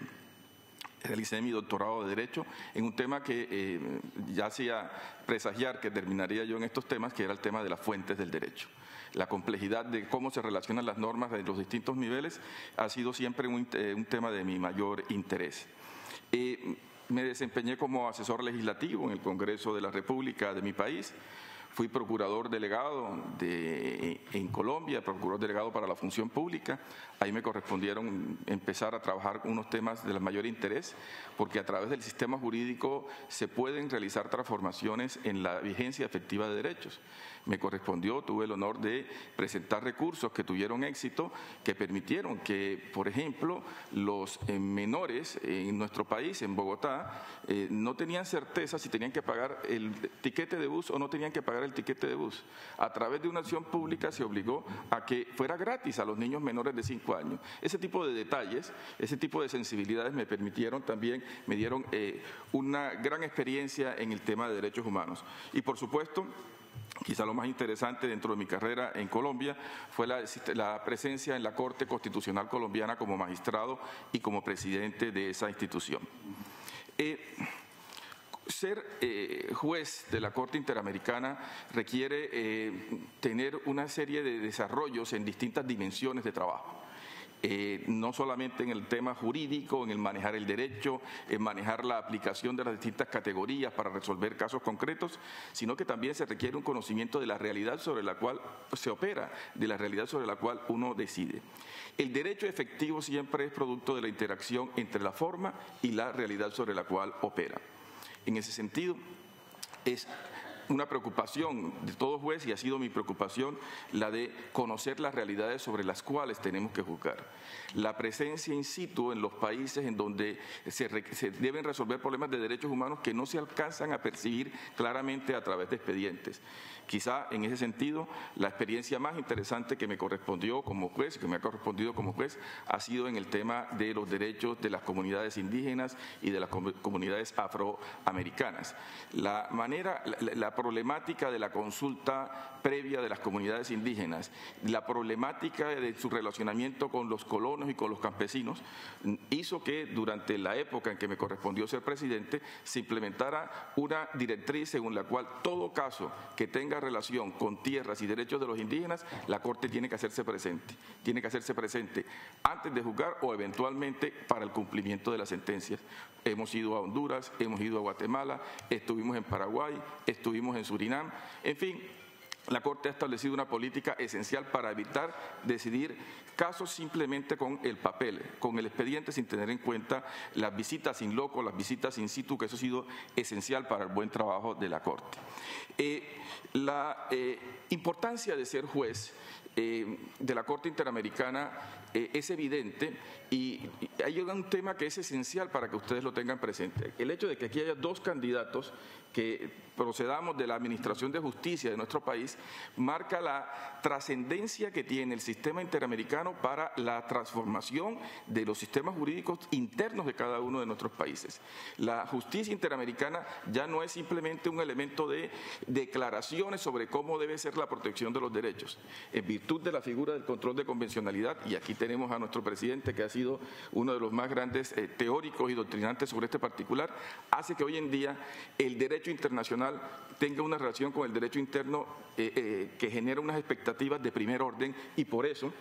Realicé mi doctorado de Derecho en un tema que ya hacía presagiar que terminaría yo en estos temas, que era el tema de las fuentes del derecho. La complejidad de cómo se relacionan las normas de los distintos niveles ha sido siempre un tema de mi mayor interés. Me desempeñé como asesor legislativo en el Congreso de la República de mi país. Fui procurador delegado en Colombia, procurador delegado para la función pública. Ahí me correspondieron empezar a trabajar unos temas de mayor interés, porque a través del sistema jurídico se pueden realizar transformaciones en la vigencia efectiva de derechos. Me correspondió, tuve el honor de presentar recursos que tuvieron éxito, que permitieron que, por ejemplo, los menores en nuestro país, en Bogotá, no tenían certeza si tenían que pagar el tiquete de bus o no tenían que pagar el tiquete de bus. A través de una acción pública se obligó a que fuera gratis a los niños menores de 5 años. Ese tipo de detalles, ese tipo de sensibilidades me permitieron también, me dieron una gran experiencia en el tema de derechos humanos. Y por supuesto, quizá lo más interesante dentro de mi carrera en Colombia fue la presencia en la Corte Constitucional Colombiana como magistrado y como presidente de esa institución. Ser juez de la Corte Interamericana requiere tener una serie de desarrollos en distintas dimensiones de trabajo. No solamente en el tema jurídico, en el manejar el derecho, en manejar la aplicación de las distintas categorías para resolver casos concretos, sino que también se requiere un conocimiento de la realidad sobre la cual se opera, de la realidad sobre la cual uno decide. El derecho efectivo siempre es producto de la interacción entre la forma y la realidad sobre la cual opera. En ese sentido, es una preocupación de todo juez, y ha sido mi preocupación, la de conocer las realidades sobre las cuales tenemos que juzgar. La presencia in situ en los países en donde se deben resolver problemas de derechos humanos que no se alcanzan a percibir claramente a través de expedientes. Quizá en ese sentido la experiencia más interesante que me correspondió como juez, que me ha correspondido como juez, ha sido en el tema de los derechos de las comunidades indígenas y de las comunidades afroamericanas. La problemática de la consulta previa de las comunidades indígenas, la problemática de su relacionamiento con los colonos y con los campesinos, hizo que durante la época en que me correspondió ser presidente se implementara una directriz según la cual todo caso que tenga relación con tierras y derechos de los indígenas, la Corte tiene que hacerse presente. Tiene que hacerse presente antes de juzgar o eventualmente para el cumplimiento de las sentencias. Hemos ido a Honduras, hemos ido a Guatemala, estuvimos en Paraguay, estuvimos en Surinam, en fin. La Corte ha establecido una política esencial para evitar decidir casos simplemente con el papel, con el expediente, sin tener en cuenta las visitas in loco, las visitas in situ, que eso ha sido esencial para el buen trabajo de la Corte. La importancia de ser juez de la Corte Interamericana es evidente, y hay un tema que es esencial para que ustedes lo tengan presente. El hecho de que aquí haya dos candidatos que procedamos de la Administración de Justicia de nuestro país marca la trascendencia que tiene el sistema interamericano para la transformación de los sistemas jurídicos internos de cada uno de nuestros países. La justicia interamericana ya no es simplemente un elemento de declaraciones sobre cómo debe ser la protección de los derechos. En virtud de la figura del control de convencionalidad, y aquí tenemos a nuestro presidente que ha sido uno de los más grandes teóricos y doctrinantes sobre este particular, hace que hoy en día el derecho internacional tenga una relación con el derecho interno que genera unas expectativas de primer orden, y por eso,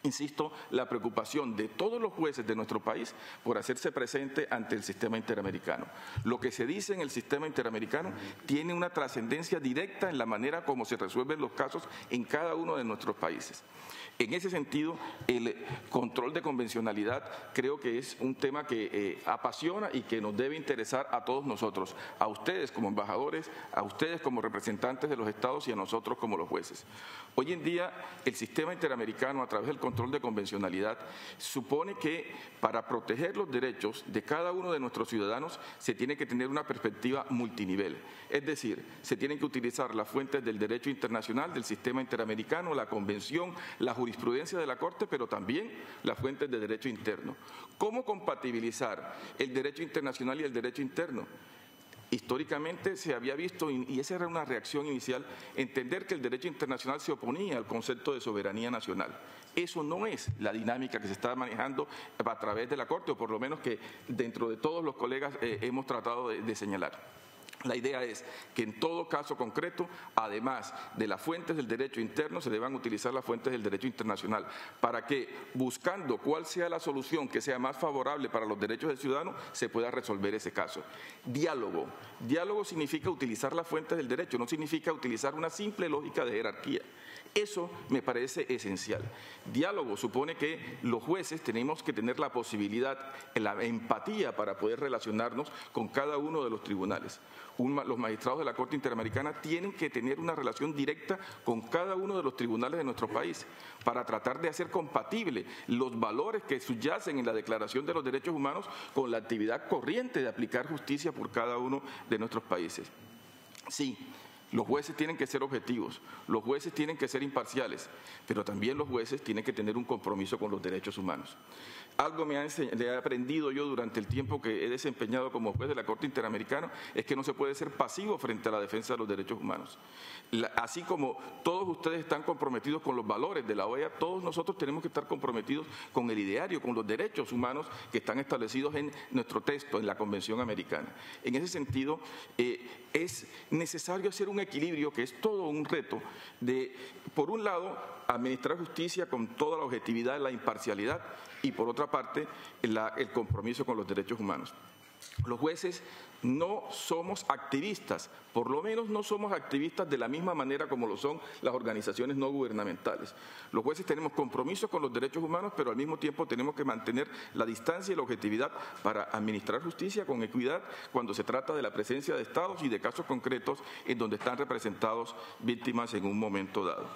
insisto, la preocupación de todos los jueces de nuestro país por hacerse presente ante el sistema interamericano. Lo que se dice en el sistema interamericano tiene una trascendencia directa en la manera como se resuelven los casos en cada uno de nuestros países. En ese sentido, el control de convencionalidad creo que es un tema que apasiona y que nos debe interesar a todos nosotros, a ustedes como embajadores, a ustedes como representantes de los estados y a nosotros como los jueces. Hoy en día, el sistema interamericano, a través del control de convencionalidad, supone que para proteger los derechos de cada uno de nuestros ciudadanos se tiene que tener una perspectiva multinivel. Es decir, se tienen que utilizar las fuentes del derecho internacional, del sistema interamericano, la convención, la jurisprudencia de la Corte, pero también las fuentes de derecho interno. ¿Cómo compatibilizar el derecho internacional y el derecho interno? Históricamente se había visto, y esa era una reacción inicial, entender que el derecho internacional se oponía al concepto de soberanía nacional. Eso no es la dinámica que se está manejando a través de la Corte, o por lo menos que dentro de todos los colegas hemos tratado de señalar. La idea es que en todo caso concreto, además de las fuentes del derecho interno, se deban utilizar las fuentes del derecho internacional para que, buscando cuál sea la solución que sea más favorable para los derechos del ciudadano, se pueda resolver ese caso. Diálogo. Diálogo significa utilizar las fuentes del derecho, no significa utilizar una simple lógica de jerarquía. Eso me parece esencial. Diálogo supone que los jueces tenemos que tener la posibilidad, la empatía para poder relacionarnos con cada uno de los tribunales. Los magistrados de la Corte Interamericana tienen que tener una relación directa con cada uno de los tribunales de nuestro país para tratar de hacer compatible los valores que subyacen en la Declaración de los Derechos Humanos con la actividad corriente de aplicar justicia por cada uno de nuestros países. Sí. Los jueces tienen que ser objetivos, los jueces tienen que ser imparciales, pero también los jueces tienen que tener un compromiso con los derechos humanos. Algo he aprendido yo durante el tiempo que he desempeñado como juez de la Corte Interamericana es que no se puede ser pasivo frente a la defensa de los derechos humanos. Así como todos ustedes están comprometidos con los valores de la OEA, todos nosotros tenemos que estar comprometidos con el ideario, con los derechos humanos que están establecidos en nuestro texto, en la Convención Americana. En ese sentido, es necesario hacer un equilibrio, que es todo un reto, de, por un lado, administrar justicia con toda la objetividad y la imparcialidad, y por otra parte, el compromiso con los derechos humanos. Los jueces no somos activistas, por lo menos no somos activistas de la misma manera como lo son las organizaciones no gubernamentales. Los jueces tenemos compromisos con los derechos humanos, pero al mismo tiempo tenemos que mantener la distancia y la objetividad para administrar justicia con equidad cuando se trata de la presencia de estados y de casos concretos en donde están representados víctimas en un momento dado.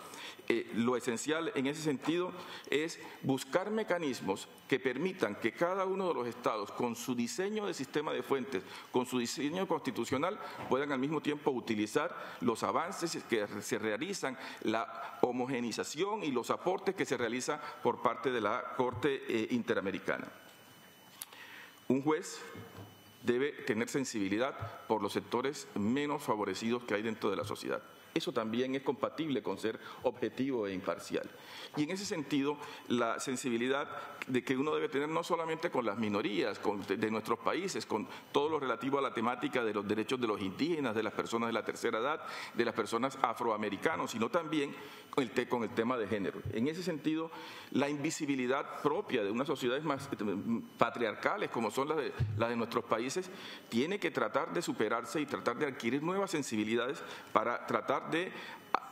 Lo esencial en ese sentido es buscar mecanismos que permitan que cada uno de los estados, con su diseño de sistema de fuentes, con su diseño constitucional, puedan al mismo tiempo utilizar los avances que se realizan, la homogenización y los aportes que se realizan por parte de la Corte Interamericana. Un juez debe tener sensibilidad por los sectores menos favorecidos que hay dentro de la sociedad. Eso también es compatible con ser objetivo e imparcial. Y en ese sentido, la sensibilidad de que uno debe tener no solamente con las minorías de nuestros países, con todo lo relativo a la temática de los derechos de los indígenas, de las personas de la tercera edad, de las personas afroamericanas, sino también con el tema de género. En ese sentido, la invisibilidad propia de unas sociedades más patriarcales como son las de nuestros países tiene que tratar de superarse y tratar de adquirir nuevas sensibilidades para tratar de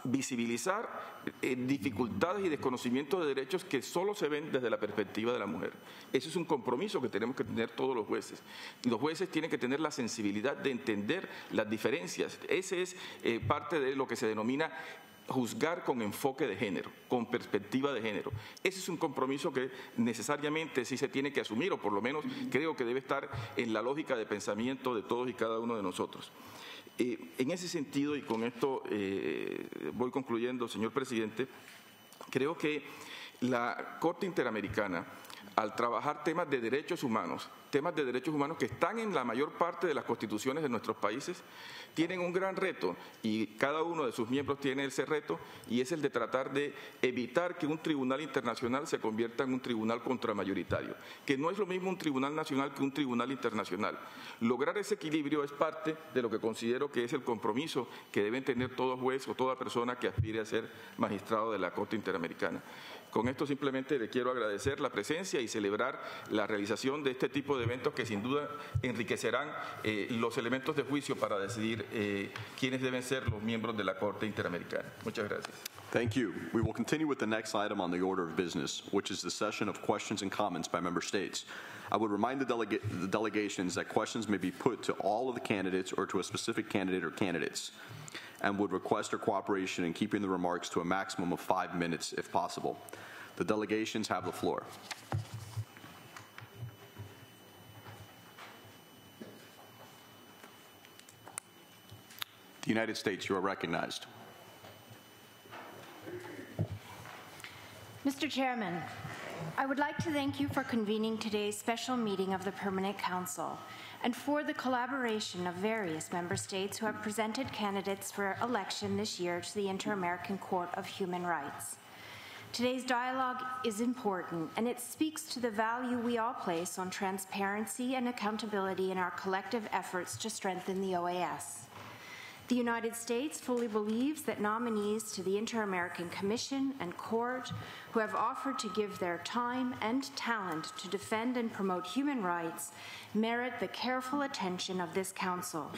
visibilizar dificultades y desconocimientos de derechos que solo se ven desde la perspectiva de la mujer. Ese es un compromiso que tenemos que tener todos los jueces. Los jueces tienen que tener la sensibilidad de entender las diferencias. Ese es parte de lo que se denomina juzgar con enfoque de género, con perspectiva de género. Ese es un compromiso que necesariamente sí se tiene que asumir, o por lo menos creo que debe estar en la lógica de pensamiento de todos y cada uno de nosotros. En ese sentido, y con esto voy concluyendo, señor presidente, creo que la Corte Interamericana, al trabajar temas de derechos humanos que están en la mayor parte de las constituciones de nuestros países, tienen un gran reto, y cada uno de sus miembros tiene ese reto, y es el de tratar de evitar que un tribunal internacional se convierta en un tribunal contramayoritario, que no es lo mismo un tribunal nacional que un tribunal internacional. Lograr ese equilibrio es parte de lo que considero que es el compromiso que deben tener todo juez o toda persona que aspire a ser magistrado de la Corte Interamericana. Con esto simplemente le quiero agradecer la presencia y celebrar la realización de este tipo de eventos que sin duda enriquecerán los elementos de juicio para decidir quiénes deben ser los miembros de la Corte Interamericana. Muchas gracias. Thank you. We will continue with the next item on the order of business, which is the session of questions and comments by member states. I would remind the delegations that questions may be put to all of the candidates or to a specific candidate or candidates, and would request their cooperation in keeping the remarks to a maximum of 5 minutes if possible. The delegations have the floor. The United States, you are recognized. Mr. Chairman, I would like to thank you for convening today's special meeting of the Permanent Council and for the collaboration of various member states who have presented candidates for election this year to the Inter-American Court of Human Rights. Today's dialogue is important, and it speaks to the value we all place on transparency and accountability in our collective efforts to strengthen the OAS. The United States fully believes that nominees to the Inter-American Commission and Court who have offered to give their time and talent to defend and promote human rights merit the careful attention of this Council.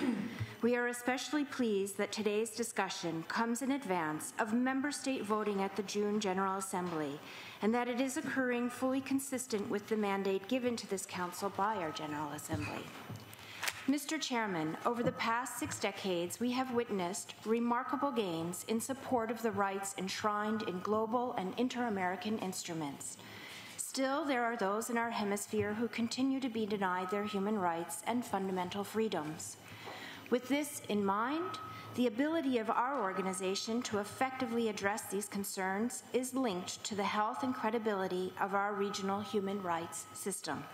We are especially pleased that today's discussion comes in advance of member state voting at the June General Assembly, and that it is occurring fully consistent with the mandate given to this Council by our General Assembly. Mr. Chairman, over the past 6 decades, we have witnessed remarkable gains in support of the rights enshrined in global and inter-American instruments. Still, there are those in our hemisphere who continue to be denied their human rights and fundamental freedoms. With this in mind, the ability of our organization to effectively address these concerns is linked to the health and credibility of our regional human rights system.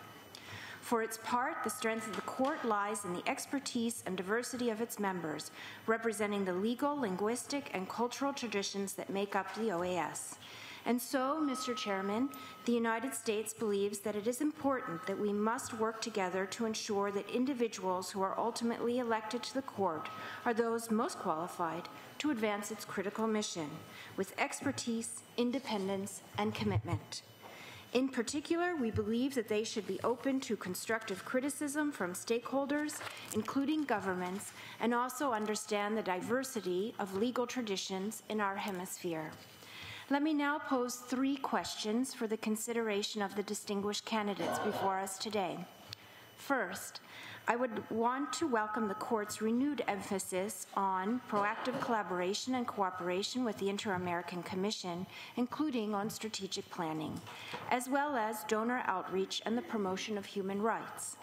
For its part, the strength of the court lies in the expertise and diversity of its members, representing the legal, linguistic, and cultural traditions that make up the OAS. And so, Mr. Chairman, the United States believes that it is important that we must work together to ensure that individuals who are ultimately elected to the court are those most qualified to advance its critical mission, with expertise, independence, and commitment. In particular, we believe that they should be open to constructive criticism from stakeholders, including governments, and also understand the diversity of legal traditions in our hemisphere. Let me now pose 3 questions for the consideration of the distinguished candidates before us today. First, I would want to welcome the Court's renewed emphasis on proactive collaboration and cooperation with the Inter-American Commission, including on strategic planning, as well as donor outreach and the promotion of human rights.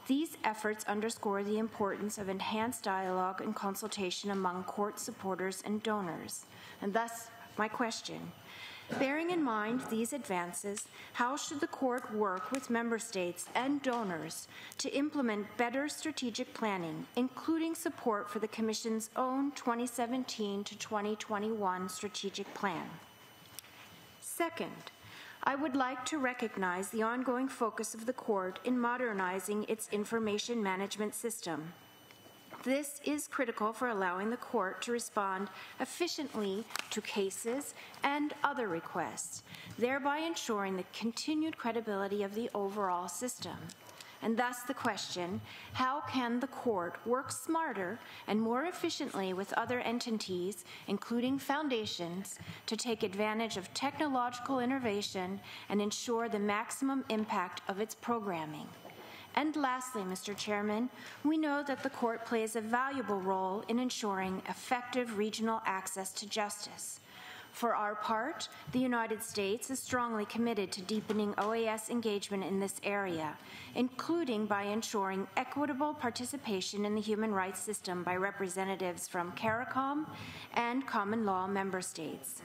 These efforts underscore the importance of enhanced dialogue and consultation among Court supporters and donors. And thus, my question: bearing in mind these advances, how should the Court work with member states and donors to implement better strategic planning, including support for the Commission's own 2017 to 2021 strategic plan? Second, I would like to recognize the ongoing focus of the Court in modernizing its information management system. This is critical for allowing the Court to respond efficiently to cases and other requests, thereby ensuring the continued credibility of the overall system. And thus the question: how can the Court work smarter and more efficiently with other entities, including foundations, to take advantage of technological innovation and ensure the maximum impact of its programming? And lastly, Mr. Chairman, we know that the Court plays a valuable role in ensuring effective regional access to justice. For our part, the United States is strongly committed to deepening OAS engagement in this area, including by ensuring equitable participation in the human rights system by representatives from CARICOM and common law member states.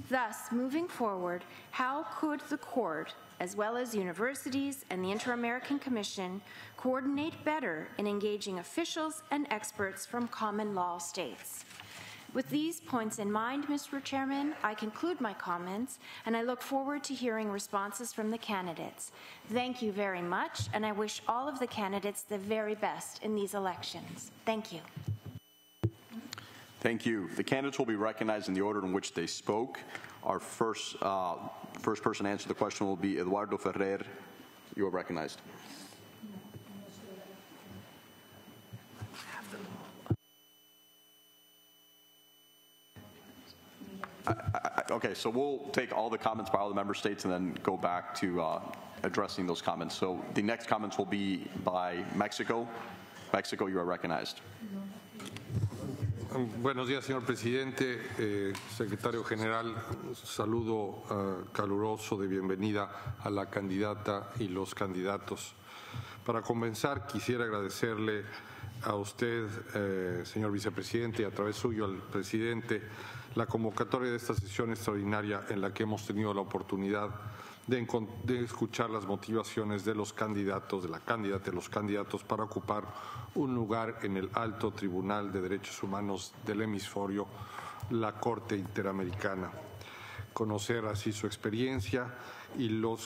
Thus, moving forward, how could the Court, as well as universities and the Inter-American Commission, coordinate better in engaging officials and experts from common law states? With these points in mind, Mr. Chairman, I conclude my comments, and I look forward to hearing responses from the candidates. Thank you very much, and I wish all of the candidates the very best in these elections. Thank you. Thank you. The candidates will be recognized in the order in which they spoke. Our first person to answer the question will be Eduardo Ferrer. You are recognized. Okay, so we'll take all the comments by all the member states and then go back to addressing those comments. So the next comments will be by Mexico. Mexico, you are recognized. Buenos días, señor presidente, secretario general. Saludo caluroso de bienvenida a la candidata y los candidatos. Para comenzar, quisiera agradecerle a usted, señor vicepresidente, y a través suyo al presidente, la convocatoria de esta sesión extraordinaria en la que hemos tenido la oportunidad de escuchar las motivaciones de los candidatos, de la candidata y los candidatos para ocupar un lugar en el alto Tribunal de Derechos Humanos del Hemisferio, la Corte Interamericana. Conocer así su experiencia y lo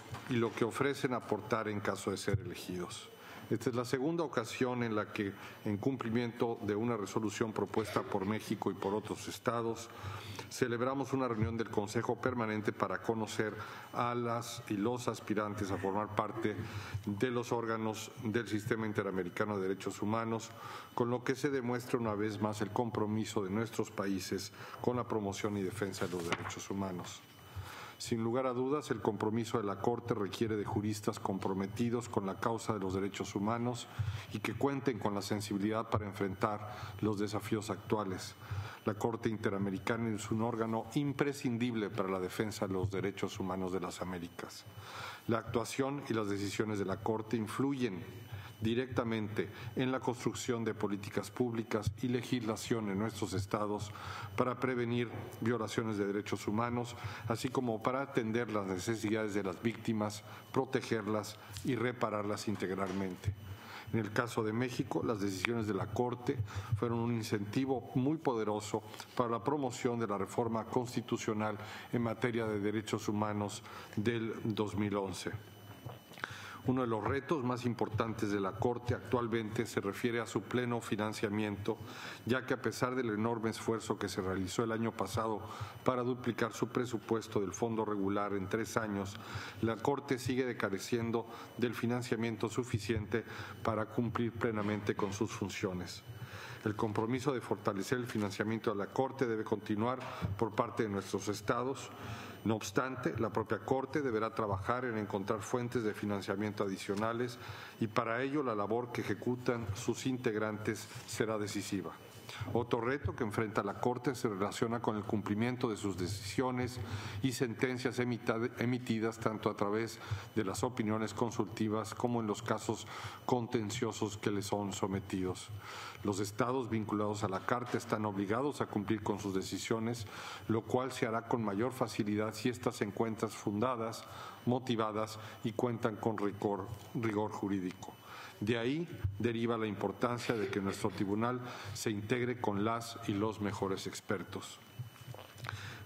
que ofrecen aportar en caso de ser elegidos. Esta es la segunda ocasión en la que, en cumplimiento de una resolución propuesta por México y por otros estados, celebramos una reunión del Consejo Permanente para conocer a las y los aspirantes a formar parte de los órganos del Sistema Interamericano de Derechos Humanos, con lo que se demuestra una vez más el compromiso de nuestros países con la promoción y defensa de los derechos humanos. Sin lugar a dudas, el compromiso de la Corte requiere de juristas comprometidos con la causa de los derechos humanos y que cuenten con la sensibilidad para enfrentar los desafíos actuales. La Corte Interamericana es un órgano imprescindible para la defensa de los derechos humanos de las Américas. La actuación y las decisiones de la Corte influyen directamente en la construcción de políticas públicas y legislación en nuestros estados para prevenir violaciones de derechos humanos, así como para atender las necesidades de las víctimas, protegerlas y repararlas integralmente. En el caso de México, las decisiones de la Corte fueron un incentivo muy poderoso para la promoción de la reforma constitucional en materia de derechos humanos del 2011. Uno de los retos más importantes de la Corte actualmente se refiere a su pleno financiamiento, ya que a pesar del enorme esfuerzo que se realizó el año pasado para duplicar su presupuesto del fondo regular en 3 años, la Corte sigue careciendo del financiamiento suficiente para cumplir plenamente con sus funciones. El compromiso de fortalecer el financiamiento de la Corte debe continuar por parte de nuestros estados. No obstante, la propia Corte deberá trabajar en encontrar fuentes de financiamiento adicionales y para ello la labor que ejecutan sus integrantes será decisiva. Otro reto que enfrenta la Corte se relaciona con el cumplimiento de sus decisiones y sentencias emitidas tanto a través de las opiniones consultivas como en los casos contenciosos que les son sometidos. Los estados vinculados a la Carta están obligados a cumplir con sus decisiones, lo cual se hará con mayor facilidad si éstas se encuentran fundadas, motivadas y cuentan con rigor jurídico. De ahí deriva la importancia de que nuestro tribunal se integre con las y los mejores expertos.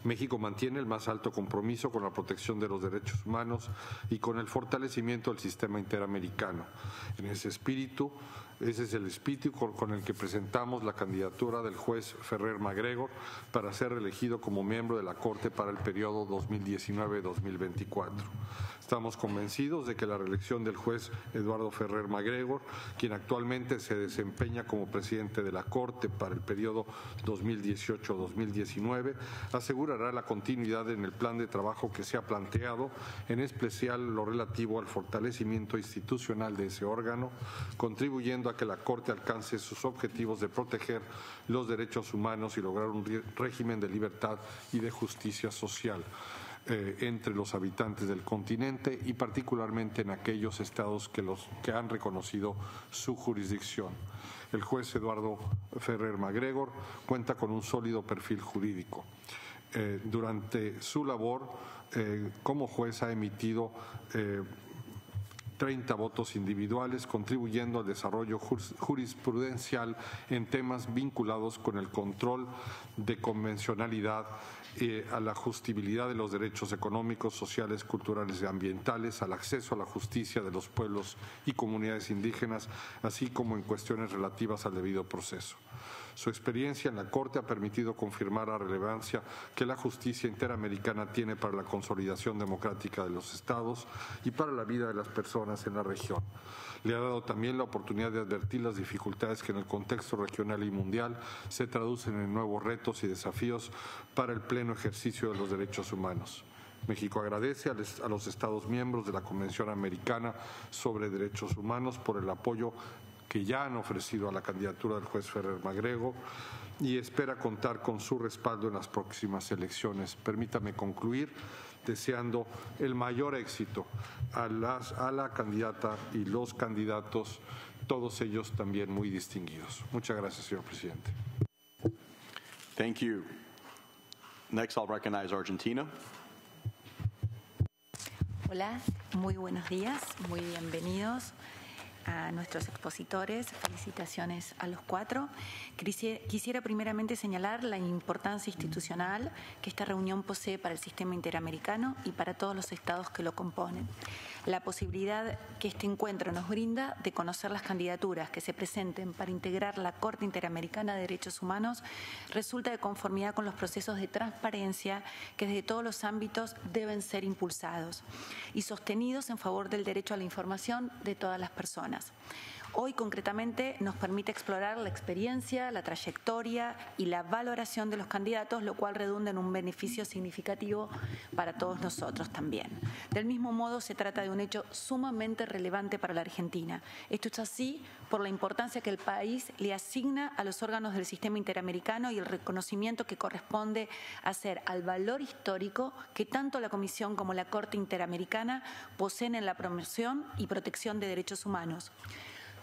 México mantiene el más alto compromiso con la protección de los derechos humanos y con el fortalecimiento del sistema interamericano. Ese es el espíritu con el que presentamos la candidatura del juez Ferrer MacGregor para ser reelegido como miembro de la Corte para el periodo 2019-2024. Estamos convencidos de que la reelección del juez Eduardo Ferrer MacGregor, quien actualmente se desempeña como presidente de la Corte para el periodo 2018-2019, asegurará la continuidad en el plan de trabajo que se ha planteado, en especial lo relativo al fortalecimiento institucional de ese órgano, contribuyendo a que la Corte alcance sus objetivos de proteger los derechos humanos y lograr un régimen de libertad y de justicia social entre los habitantes del continente y particularmente en aquellos estados que han reconocido su jurisdicción. El juez Eduardo Ferrer MacGregor cuenta con un sólido perfil jurídico. Durante su labor como juez ha emitido 30 votos individuales, contribuyendo al desarrollo jurisprudencial en temas vinculados con el control de convencionalidad, a la justibilidad de los derechos económicos, sociales, culturales y ambientales, al acceso a la justicia de los pueblos y comunidades indígenas, así como en cuestiones relativas al debido proceso. Su experiencia en la Corte ha permitido confirmar la relevancia que la justicia interamericana tiene para la consolidación democrática de los estados y para la vida de las personas en la región. Le ha dado también la oportunidad de advertir las dificultades que en el contexto regional y mundial se traducen en nuevos retos y desafíos para el pleno ejercicio de los derechos humanos. México agradece a los Estados miembros de la Convención Americana sobre Derechos Humanos por el apoyo que ya han ofrecido a la candidatura del juez Ferrer MacGregor y espera contar con su respaldo en las próximas elecciones. Permítame concluir deseando el mayor éxito a la candidata y los candidatos, todos ellos también muy distinguidos. Muchas gracias, señor presidente. Thank you. Next, I'll recognize Argentina. Hola, muy buenos días, muy bienvenidos a nuestros expositores. Felicitaciones a los 4. Quisiera primeramente señalar la importancia institucional que esta reunión posee para el sistema interamericano y para todos los estados que lo componen. La posibilidad que este encuentro nos brinda de conocer las candidaturas que se presenten para integrar la Corte Interamericana de Derechos Humanos resulta de conformidad con los procesos de transparencia que desde todos los ámbitos deben ser impulsados y sostenidos en favor del derecho a la información de todas las personas. Hoy, concretamente, nos permite explorar la experiencia, la trayectoria y la valoración de los candidatos, lo cual redunda en un beneficio significativo para todos nosotros también. Del mismo modo, se trata de un hecho sumamente relevante para la Argentina. Esto es así por la importancia que el país le asigna a los órganos del sistema interamericano y el reconocimiento que corresponde hacer al valor histórico que tanto la Comisión como la Corte Interamericana poseen en la promoción y protección de derechos humanos.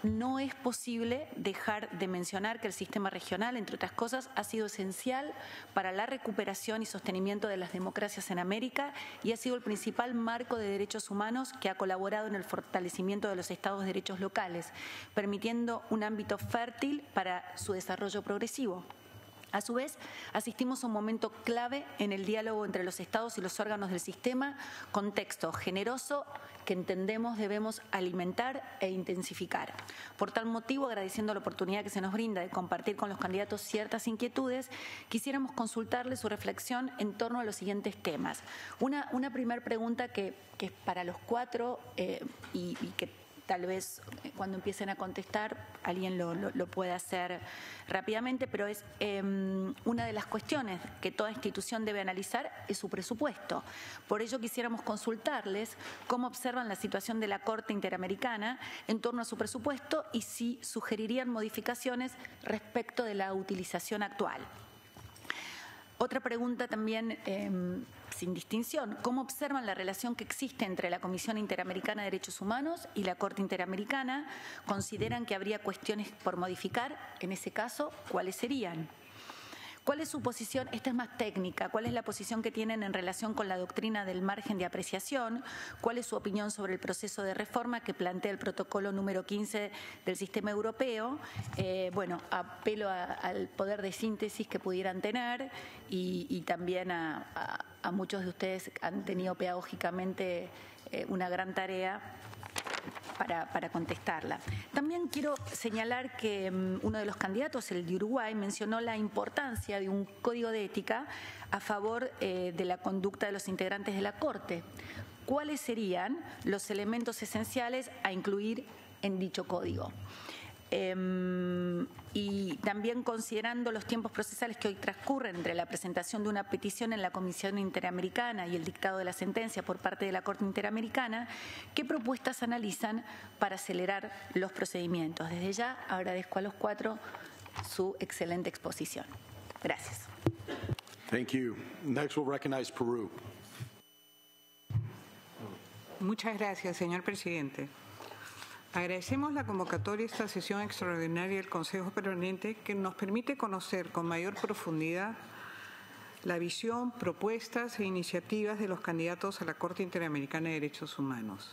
No es posible dejar de mencionar que el sistema regional, entre otras cosas, ha sido esencial para la recuperación y sostenimiento de las democracias en América y ha sido el principal marco de derechos humanos que ha colaborado en el fortalecimiento de los estados de derechos locales, permitiendo un ámbito fértil para su desarrollo progresivo. A su vez, asistimos a un momento clave en el diálogo entre los Estados y los órganos del sistema, contexto generoso que entendemos debemos alimentar e intensificar. Por tal motivo, agradeciendo la oportunidad que se nos brinda de compartir con los candidatos ciertas inquietudes, quisiéramos consultarles su reflexión en torno a los siguientes temas. Una primera pregunta que es para los cuatro y que tal vez cuando empiecen a contestar alguien lo pueda hacer rápidamente, pero es una de las cuestiones que toda institución debe analizar es su presupuesto. Por ello quisiéramos consultarles cómo observan la situación de la Corte Interamericana en torno a su presupuesto y si sugerirían modificaciones respecto de la utilización actual. Otra pregunta también sin distinción. ¿Cómo observan la relación que existe entre la Comisión Interamericana de Derechos Humanos y la Corte Interamericana? ¿Consideran que habría cuestiones por modificar? En ese caso, ¿cuáles serían? ¿Cuál es su posición? Esta es más técnica. ¿Cuál es la posición que tienen en relación con la doctrina del margen de apreciación? ¿Cuál es su opinión sobre el proceso de reforma que plantea el protocolo número 15 del sistema europeo? Bueno, apelo al poder de síntesis que pudieran tener y también a muchos de ustedes que han tenido pedagógicamente una gran tarea para contestarla. También quiero señalar que uno de los candidatos, el de Uruguay, mencionó la importancia de un código de ética a favor de la conducta de los integrantes de la Corte. ¿Cuáles serían los elementos esenciales a incluir en dicho código? Y también considerando los tiempos procesales que hoy transcurren entre la presentación de una petición en la Comisión Interamericana y el dictado de la sentencia por parte de la Corte Interamericana, ¿qué propuestas analizan para acelerar los procedimientos? Desde ya agradezco a los cuatro su excelente exposición. Gracias. Thank you. Next we'll recognize Peru. Muchas gracias, señor presidente. Agradecemos la convocatoria a esta sesión extraordinaria del Consejo Permanente que nos permite conocer con mayor profundidad la visión, propuestas e iniciativas de los candidatos a la Corte Interamericana de Derechos Humanos.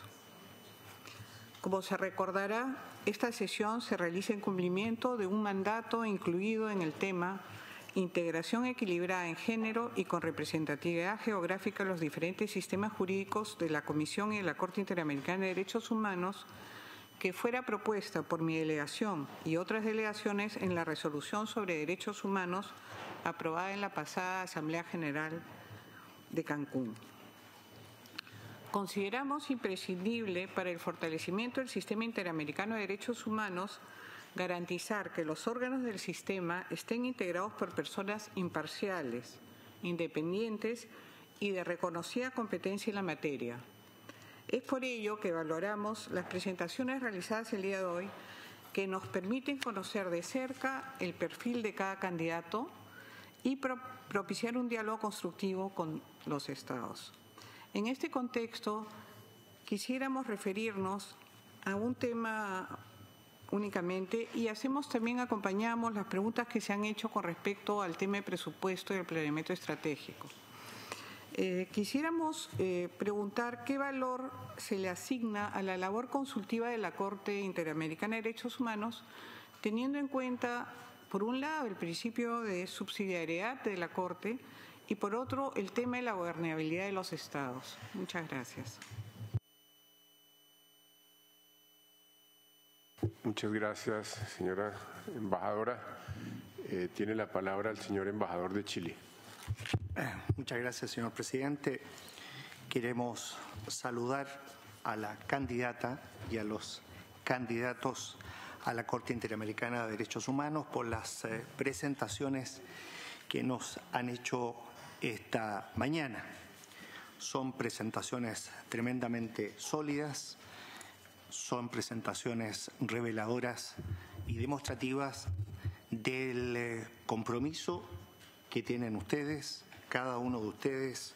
Como se recordará, esta sesión se realiza en cumplimiento de un mandato incluido en el tema integración equilibrada en género y con representatividad geográfica de los diferentes sistemas jurídicos de la Comisión y de la Corte Interamericana de Derechos Humanos, que fuera propuesta por mi delegación y otras delegaciones en la resolución sobre derechos humanos aprobada en la pasada Asamblea General de Cancún. Consideramos imprescindible para el fortalecimiento del sistema interamericano de derechos humanos garantizar que los órganos del sistema estén integrados por personas imparciales, independientes y de reconocida competencia en la materia. Es por ello que valoramos las presentaciones realizadas el día de hoy que nos permiten conocer de cerca el perfil de cada candidato y propiciar un diálogo constructivo con los Estados. En este contexto, quisiéramos referirnos a un tema únicamente y acompañamos las preguntas que se han hecho con respecto al tema de presupuesto y el planeamiento estratégico. Quisiéramos preguntar qué valor se le asigna a la labor consultiva de la Corte Interamericana de Derechos Humanos, teniendo en cuenta, por un lado, el principio de subsidiariedad de la Corte y, por otro, el tema de la gobernabilidad de los Estados. Muchas gracias. Muchas gracias, señora embajadora. Tiene la palabra el señor embajador de Chile. Muchas gracias, señor presidente. Queremos saludar a la candidata y a los candidatos a la Corte Interamericana de Derechos Humanos por las presentaciones que nos han hecho esta mañana. Son presentaciones tremendamente sólidas, son presentaciones reveladoras y demostrativas del compromiso que tienen ustedes, cada uno de ustedes,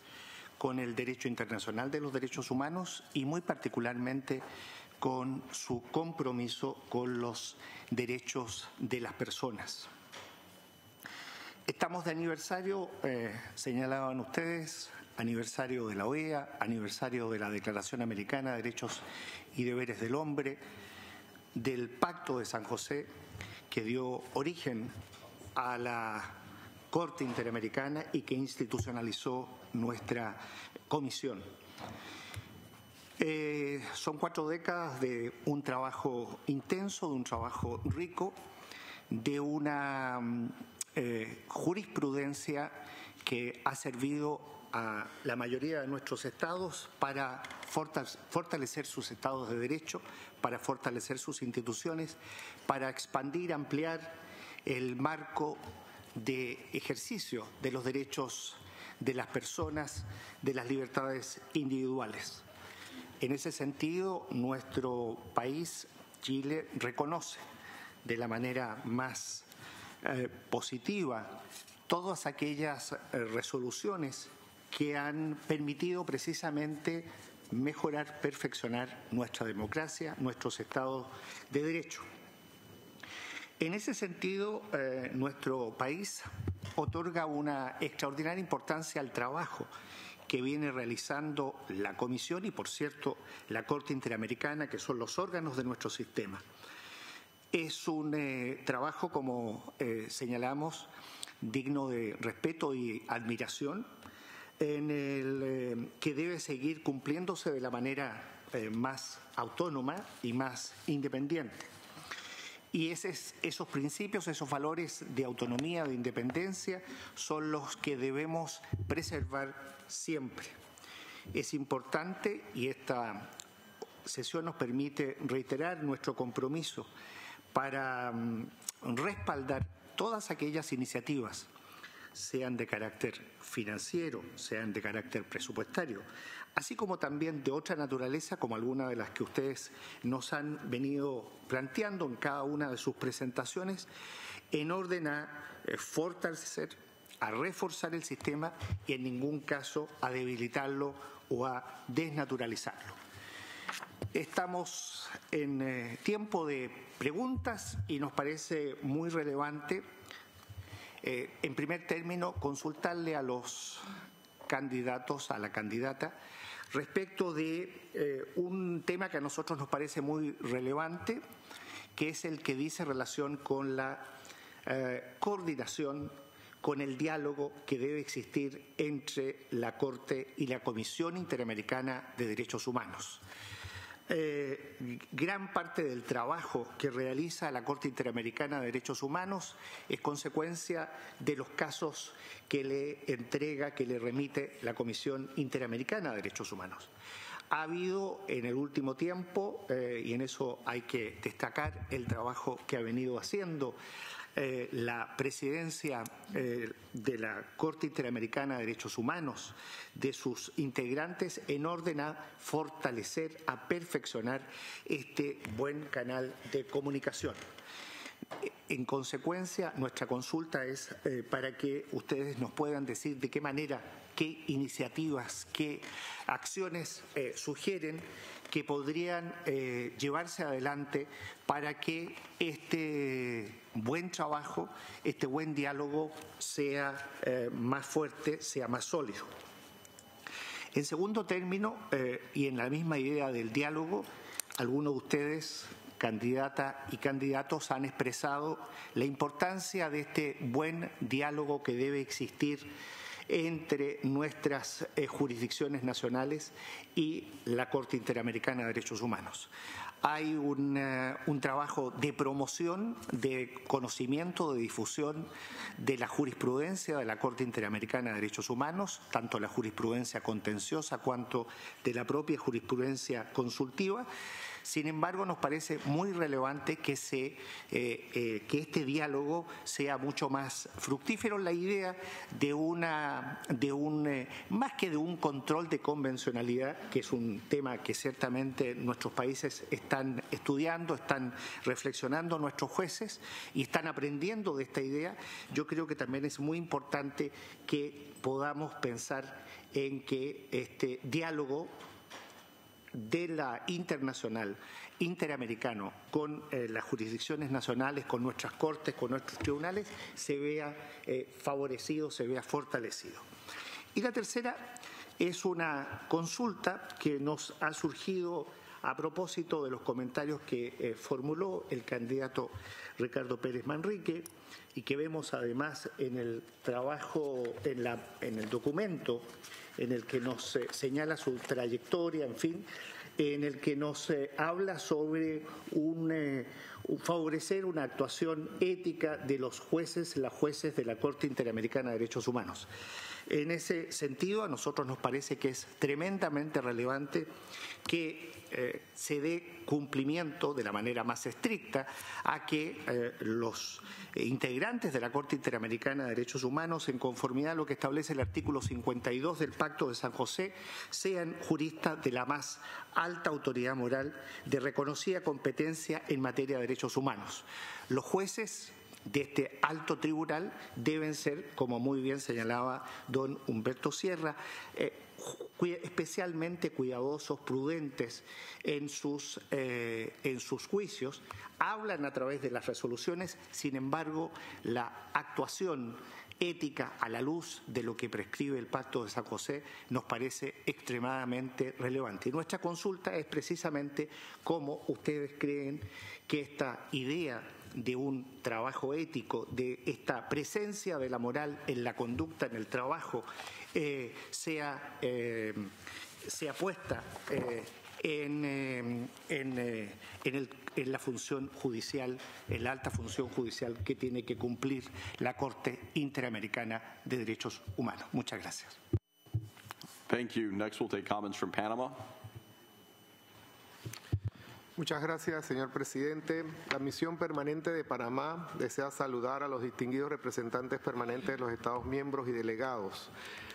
con el derecho internacional de los derechos humanos y muy particularmente con su compromiso con los derechos de las personas. Estamos de aniversario, señalaban ustedes, aniversario de la OEA, aniversario de la Declaración Americana de Derechos y Deberes del Hombre, del Pacto de San José, que dio origen a la Corte Interamericana y que institucionalizó nuestra comisión. Son 4 décadas de un trabajo intenso, de un trabajo rico, de una jurisprudencia que ha servido a la mayoría de nuestros estados para fortalecer sus estados de derecho, para fortalecer sus instituciones, para expandir, ampliar el marco de ejercicio de los derechos de las personas, de las libertades individuales. En ese sentido, nuestro país, Chile, reconoce de la manera más positiva todas aquellas resoluciones que han permitido precisamente mejorar, perfeccionar nuestra democracia, nuestros estados de derecho. En ese sentido, nuestro país otorga una extraordinaria importancia al trabajo que viene realizando la Comisión y, por cierto, la Corte Interamericana, que son los órganos de nuestro sistema. Es un trabajo, como señalamos, digno de respeto y admiración, en el que debe seguir cumpliéndose de la manera más autónoma y más independiente. Y esos principios, esos valores de autonomía, de independencia, son los que debemos preservar siempre. Es importante, y esta sesión nos permite reiterar nuestro compromiso para respaldar todas aquellas iniciativas, sean de carácter financiero, sean de carácter presupuestario, así como también de otra naturaleza, como algunas de las que ustedes nos han venido planteando en cada una de sus presentaciones, en orden a fortalecer, a reforzar el sistema y en ningún caso a debilitarlo o a desnaturalizarlo. Estamos en tiempo de preguntas y nos parece muy relevante, en primer término, consultarle a los candidatos, a la candidata, respecto de un tema que a nosotros nos parece muy relevante, que es el que dice relación con la coordinación, con el diálogo que debe existir entre la Corte y la Comisión Interamericana de Derechos Humanos. Gran parte del trabajo que realiza la Corte Interamericana de Derechos Humanos es consecuencia de los casos que le entrega, que le remite la Comisión Interamericana de Derechos Humanos. Ha habido en el último tiempo, y en eso hay que destacar el trabajo que ha venido haciendo la presidencia de la Corte Interamericana de Derechos Humanos, de sus integrantes, en orden a fortalecer, a perfeccionar este buen canal de comunicación. En consecuencia, nuestra consulta es para que ustedes nos puedan decir de qué manera, qué iniciativas, qué acciones sugieren que podrían llevarse adelante para que este buen trabajo, este buen diálogo sea más fuerte, sea más sólido. En segundo término, y en la misma idea del diálogo, algunos de ustedes, candidata y candidatos, han expresado la importancia de este buen diálogo que debe existir entre nuestras jurisdicciones nacionales y la Corte Interamericana de Derechos Humanos. Hay un trabajo de promoción, de conocimiento, de difusión de la jurisprudencia de la Corte Interamericana de Derechos Humanos, tanto la jurisprudencia contenciosa cuanto de la propia jurisprudencia consultiva. Sin embargo, nos parece muy relevante que este diálogo sea mucho más fructífero. La idea más que de un control de convencionalidad, que es un tema que ciertamente nuestros países están estudiando, están reflexionando nuestros jueces y están aprendiendo de esta idea, yo creo que también es muy importante que podamos pensar en que este diálogo de la internacional, interamericano, con las jurisdicciones nacionales, con nuestras cortes, con nuestros tribunales, se vea favorecido, se vea fortalecido. Y la tercera es una consulta que nos ha surgido a propósito de los comentarios que formuló el candidato Ricardo Pérez Manrique y que vemos además en el trabajo, en el documento en el que nos señala su trayectoria, en fin, en el que nos habla sobre favorecer una actuación ética de los jueces, las jueces de la Corte Interamericana de Derechos Humanos. En ese sentido, a nosotros nos parece que es tremendamente relevante que se dé cumplimiento de la manera más estricta a que los integrantes de la Corte Interamericana de Derechos Humanos, en conformidad a lo que establece el artículo 52 del Pacto de San José, sean juristas de la más alta autoridad moral de reconocida competencia en materia de derechos humanos. Los jueces de este alto tribunal deben ser, como muy bien señalaba don Humberto Sierra, especialmente cuidadosos, prudentes en sus juicios. Hablan a través de las resoluciones, sin embargo, la actuación ética a la luz de lo que prescribe el Pacto de San José nos parece extremadamente relevante. Y nuestra consulta es precisamente cómo ustedes creen que esta idea de un trabajo ético, de esta presencia de la moral en la conducta, en el trabajo, sea puesta en la función judicial, en la alta función judicial que tiene que cumplir la Corte Interamericana de Derechos Humanos. Muchas gracias. Thank you. Next, we'll take comments from Panama. Muchas gracias, señor presidente. La Misión Permanente de Panamá desea saludar a los distinguidos representantes permanentes de los Estados miembros y delegados.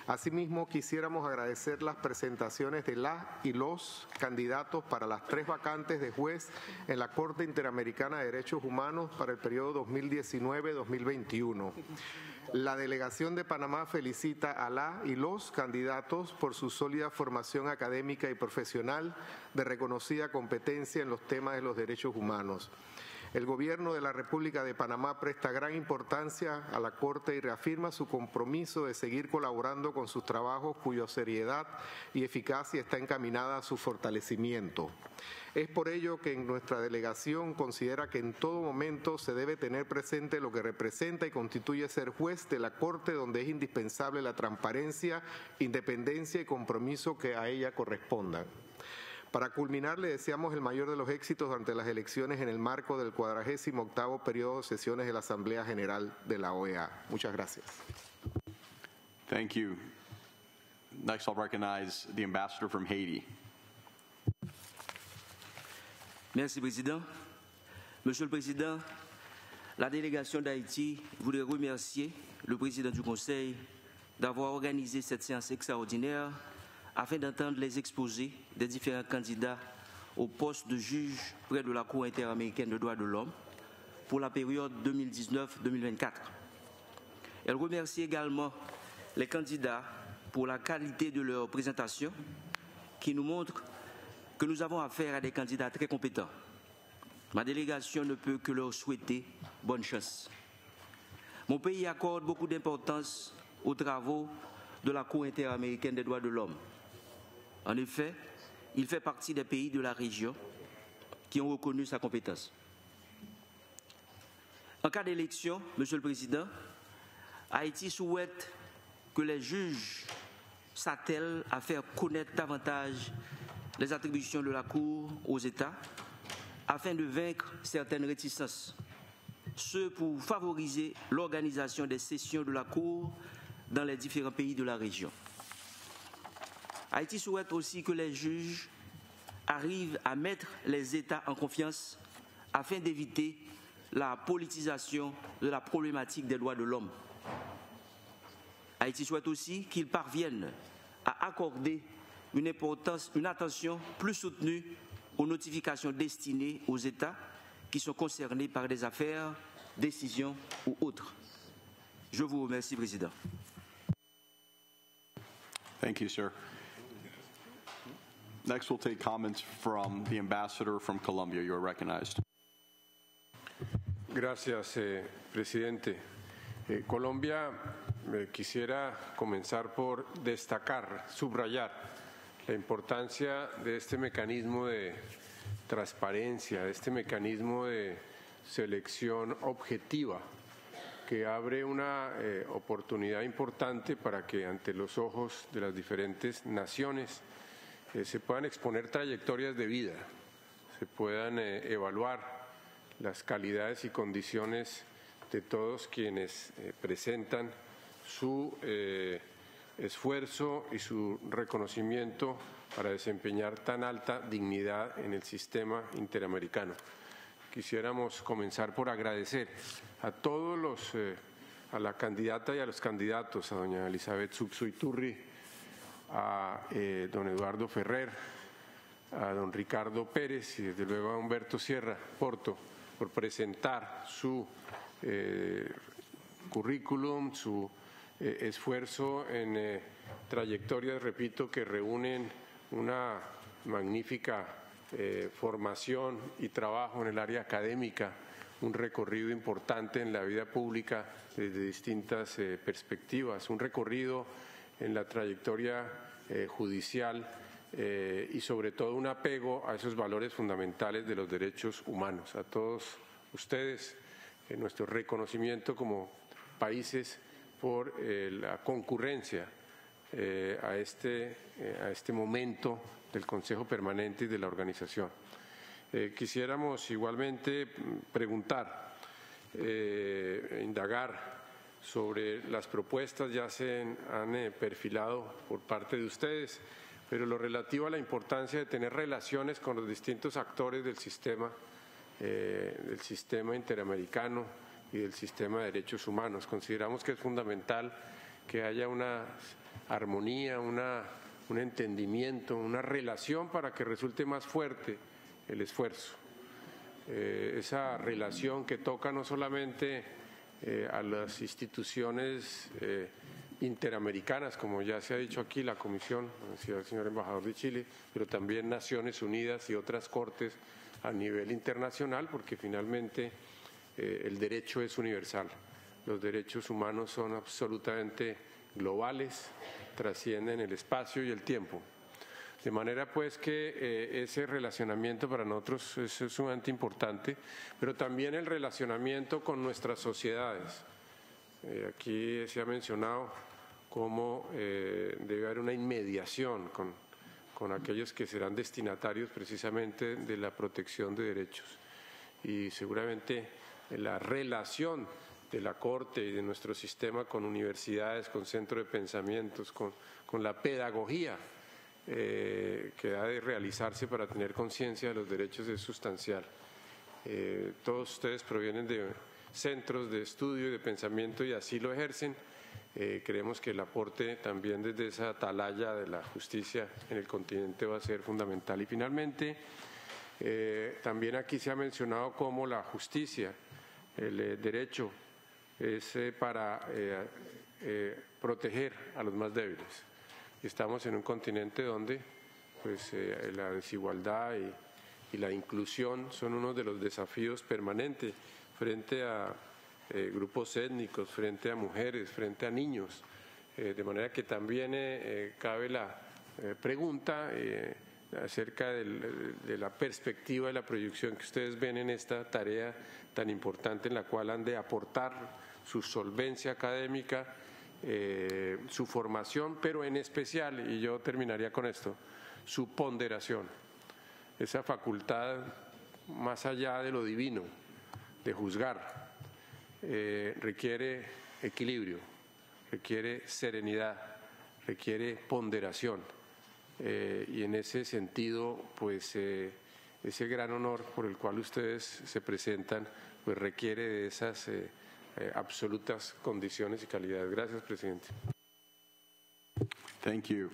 Asimismo, quisiéramos agradecer las presentaciones de las y los candidatos para las 3 vacantes de juez en la Corte Interamericana de Derechos Humanos para el periodo 2019-2021. La delegación de Panamá felicita a la y los candidatos por su sólida formación académica y profesional de reconocida competencia en los temas de los derechos humanos. El Gobierno de la República de Panamá presta gran importancia a la Corte y reafirma su compromiso de seguir colaborando con sus trabajos cuya seriedad y eficacia está encaminada a su fortalecimiento. Es por ello que en nuestra delegación considera que en todo momento se debe tener presente lo que representa y constituye ser juez de la Corte, donde es indispensable la transparencia, independencia y compromiso que a ella correspondan. Para culminar, le deseamos el mayor de los éxitos durante las elecciones en el marco del 48º periodo de sesiones de la Asamblea General de la OEA. Muchas gracias. Thank you. Next, I'll recognize the ambassador from Haiti. Merci, Président. Monsieur le Président, la délégation d'Haïti voudrait remercier le Président du Conseil d'avoir organisé cette séance extraordinaire afin d'entendre les exposés des différents candidats au poste de juge près de la Cour interaméricaine des droits de l'homme pour la période 2019-2024. Elle remercie également les candidats pour la qualité de leur présentation qui nous montre que nous avons affaire à des candidats très compétents. Ma délégation ne peut que leur souhaiter bonne chance. Mon pays accorde beaucoup d'importance aux travaux de la Cour interaméricaine des droits de l'homme. En effet, il fait partie des pays de la région qui ont reconnu sa compétence. En cas d'élection, Monsieur le Président, Haïti souhaite que les juges s'attellent à faire connaître davantage les attributions de la Cour aux États afin de vaincre certaines réticences, ce pour favoriser l'organisation des sessions de la Cour dans les différents pays de la région. Haïti souhaite aussi que les juges arrivent à mettre les États en confiance afin d'éviter la politisation de la problématique des droits de l'homme. Haïti souhaite aussi qu'ils parviennent à accorder une attention plus soutenue aux notifications destinées aux États qui sont concernés par des affaires, décisions ou autres. Je vous remercie, Président. Thank you, sir. Next, we'll take comments from the ambassador from Colombia. You are recognized. Gracias, presidente. Colombia, quisiera comenzar por destacar, subrayar la importancia de este mecanismo de transparencia, de este mecanismo de selección objetiva, que abre una oportunidad importante para que ante los ojos de las diferentes naciones se puedan exponer trayectorias de vida, se puedan evaluar las calidades y condiciones de todos quienes presentan su esfuerzo y su reconocimiento para desempeñar tan alta dignidad en el sistema interamericano. Quisiéramos comenzar por agradecer a todos a la candidata y a los candidatos, a doña Elizabeth Subsuiturri, a don Eduardo Ferrer, a don Ricardo Pérez y desde luego a Humberto Sierra Porto por presentar su currículum, su esfuerzo en trayectorias, repito, que reúnen una magnífica formación y trabajo en el área académica, un recorrido importante en la vida pública desde distintas perspectivas, un recorrido en la trayectoria judicial y sobre todo un apego a esos valores fundamentales de los derechos humanos. A todos ustedes, nuestro reconocimiento como países por la concurrencia a este momento del Consejo Permanente y de la organización. Quisiéramos igualmente preguntar, indagar sobre las propuestas, ya se han perfilado por parte de ustedes, pero lo relativo a la importancia de tener relaciones con los distintos actores del sistema interamericano y del sistema de derechos humanos. Consideramos que es fundamental que haya una armonía, un entendimiento, una relación para que resulte más fuerte el esfuerzo. Esa relación que toca no solamente a las instituciones interamericanas, como ya se ha dicho aquí, la Comisión, decía el señor embajador de Chile, pero también Naciones Unidas y otras cortes a nivel internacional, porque finalmente el derecho es universal. Los derechos humanos son absolutamente globales, trascienden el espacio y el tiempo. De manera pues que ese relacionamiento para nosotros es sumamente importante, pero también el relacionamiento con nuestras sociedades. Aquí se ha mencionado cómo debe haber una inmediación con aquellos que serán destinatarios precisamente de la protección de derechos. Y seguramente la relación de la Corte y de nuestro sistema con universidades, con centros de pensamientos, con la pedagogía que ha de realizarse para tener conciencia de los derechos es sustancial. Todos ustedes provienen de centros de estudio y de pensamiento y así lo ejercen. Creemos que el aporte también desde esa atalaya de la justicia en el continente va a ser fundamental. Y finalmente, también aquí se ha mencionado cómo la justicia, el derecho, es para proteger a los más débiles. Estamos en un continente donde pues, la desigualdad y la inclusión son uno de los desafíos permanentes frente a grupos étnicos, frente a mujeres, frente a niños. De manera que también cabe la pregunta acerca de la perspectiva y la proyección que ustedes ven en esta tarea tan importante en la cual han de aportar su solvencia académica, su formación, pero en especial, y yo terminaría con esto, su ponderación, esa facultad más allá de lo divino, de juzgar, requiere equilibrio, requiere serenidad, requiere ponderación. Y en ese sentido, pues ese gran honor por el cual ustedes se presentan, pues requiere de esas absolutas condiciones y calidades. Gracias, presidente. Thank you.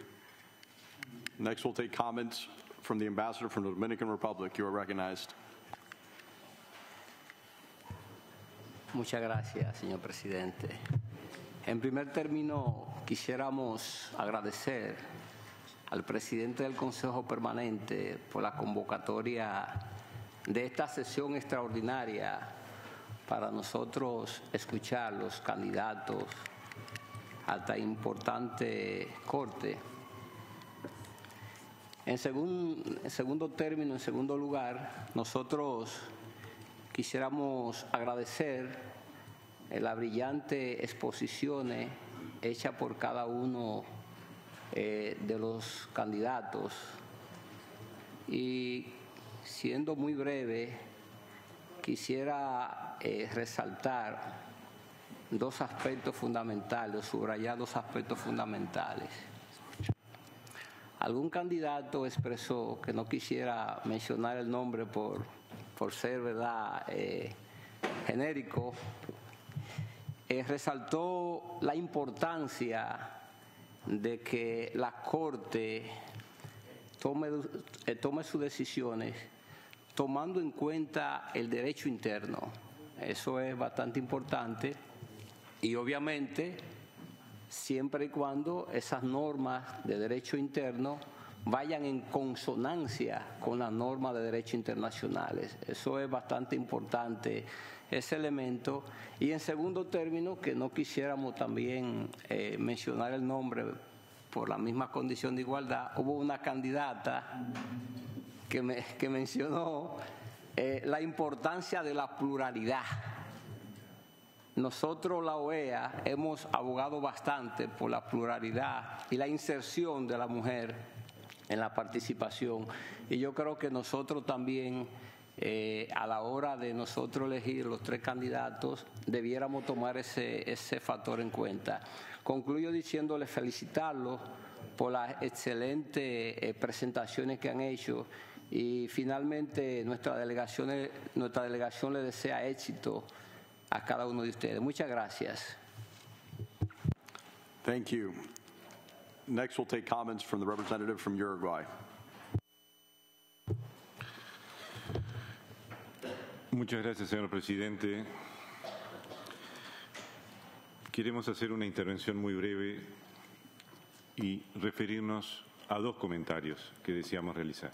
Next, we'll take comments from the ambassador from the Dominican Republic. You are recognized. Muchas gracias, señor presidente. En primer término, quisiéramos agradecer al presidente del Consejo Permanente por la convocatoria de esta sesión extraordinaria para nosotros escuchar los candidatos a esta importante corte. En segundo término, en segundo lugar, nosotros quisiéramos agradecer la brillante exposición hecha por cada uno de los candidatos. Y siendo muy breve, quisiera resaltar dos aspectos fundamentales, subrayar dos aspectos fundamentales. Algún candidato expresó que no quisiera mencionar el nombre por ser, ¿verdad?, genérico. Resaltó la importancia de que la Corte tome sus decisiones tomando en cuenta el derecho interno. Eso es bastante importante y obviamente siempre y cuando esas normas de derecho interno vayan en consonancia con las normas de derecho internacionales. Eso es bastante importante, ese elemento. Y en segundo término, que no quisiéramos también mencionar el nombre por la misma condición de igualdad, hubo una candidata que mencionó la importancia de la pluralidad. Nosotros, la OEA, hemos abogado bastante por la pluralidad y la inserción de la mujer en la participación. Y yo creo que nosotros también, a la hora de nosotros elegir los tres candidatos, debiéramos tomar ese factor en cuenta. Concluyo diciéndole felicitarlos por las excelentes presentaciones que han hecho y finalmente nuestra delegación le desea éxito a cada uno de ustedes. Muchas gracias. Thank you. Next, we'll take comments from the representative from Uruguay. Muchas gracias, señor presidente. Queremos hacer una intervención muy breve y referirnos a dos comentarios que deseamos realizar.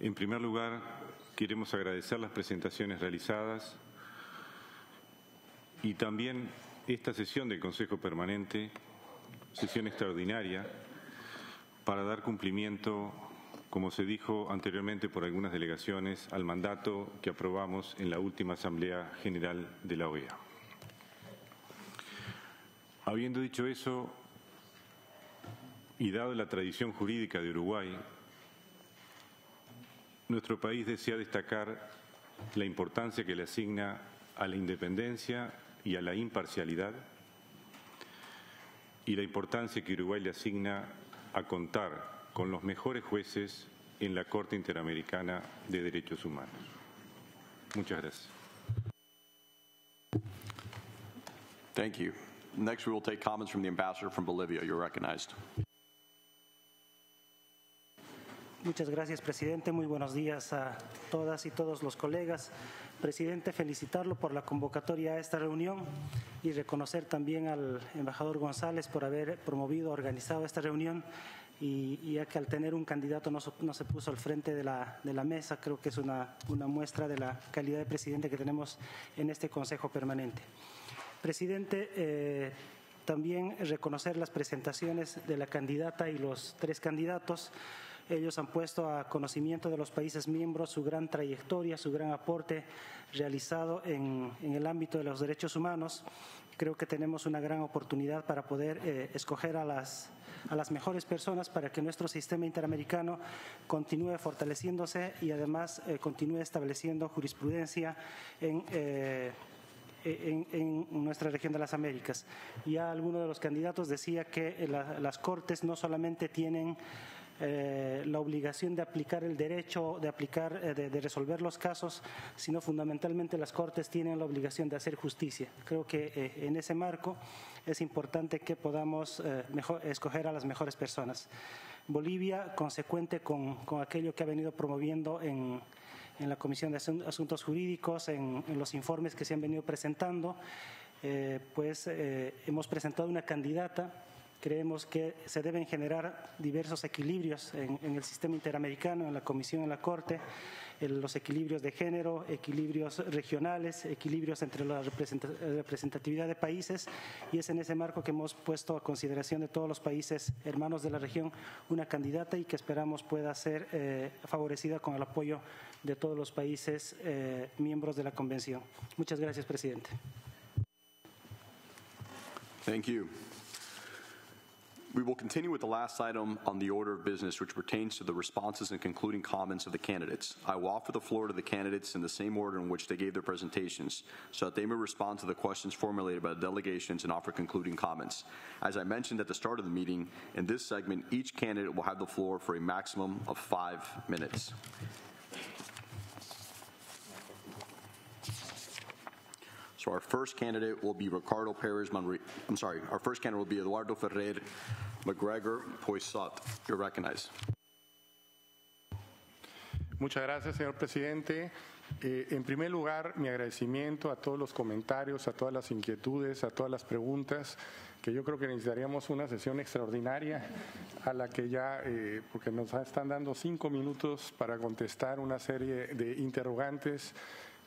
En primer lugar, queremos agradecer las presentaciones realizadas y también esta sesión del Consejo Permanente, sesión extraordinaria, para dar cumplimiento, como se dijo anteriormente por algunas delegaciones, al mandato que aprobamos en la última Asamblea General de la OEA. Habiendo dicho eso, y dado la tradición jurídica de Uruguay, nuestro país desea destacar la importancia que le asigna a la independencia y a la imparcialidad, y la importancia que Uruguay le asigna a contar con los mejores jueces en la Corte Interamericana de Derechos Humanos. Muchas gracias. Thank you. Next, we will take comments from the ambassador from Bolivia. You're recognized. Muchas gracias, presidente. Muy buenos días a todas y todos los colegas. Presidente, felicitarlo por la convocatoria a esta reunión y reconocer también al embajador González por haber promovido, organizado esta reunión y ya que al tener un candidato no se puso al frente de la mesa, creo que es una muestra de la calidad de presidente que tenemos en este Consejo Permanente. Presidente, también reconocer las presentaciones de la candidata y los tres candidatos. Ellos han puesto a conocimiento de los países miembros su gran trayectoria, su gran aporte realizado en el ámbito de los derechos humanos. Creo que tenemos una gran oportunidad para poder escoger a las mejores personas para que nuestro sistema interamericano continúe fortaleciéndose y además continúe estableciendo jurisprudencia en nuestra región de las Américas. Ya alguno de los candidatos decía que las Cortes no solamente tienen la obligación de aplicar el derecho, de resolver los casos, sino fundamentalmente las Cortes tienen la obligación de hacer justicia. Creo que en ese marco es importante que podamos escoger a las mejores personas. Bolivia, consecuente con aquello que ha venido promoviendo en la Comisión de Asuntos Jurídicos, en los informes que se han venido presentando, hemos presentado una candidata. Creemos que se deben generar diversos equilibrios en el sistema interamericano, en la Comisión, en la Corte, los equilibrios de género, equilibrios regionales, equilibrios entre la representatividad de países, y es en ese marco que hemos puesto a consideración de todos los países hermanos de la región una candidata y que esperamos pueda ser favorecida con el apoyo de todos los países miembros de la Convención. Muchas gracias, presidente. Thank you. We will continue with the last item on the order of business, which pertains to the responses and concluding comments of the candidates. I will offer the floor to the candidates in the same order in which they gave their presentations, so that they may respond to the questions formulated by the delegations and offer concluding comments. As I mentioned at the start of the meeting, in this segment, each candidate will have the floor for a maximum of 5 minutes. So our first candidate will be Ricardo Perez Manrique. I'm sorry, our first candidate will be Eduardo Ferrer McGregor Poisat. You're recognized. Muchas gracias, señor presidente. En primer lugar, mi agradecimiento a todos los comentarios, a todas las inquietudes, a todas las preguntas, que yo creo que necesitaríamos una sesión extraordinaria a la que ya, porque nos están dando 5 minutos para contestar una serie de interrogantes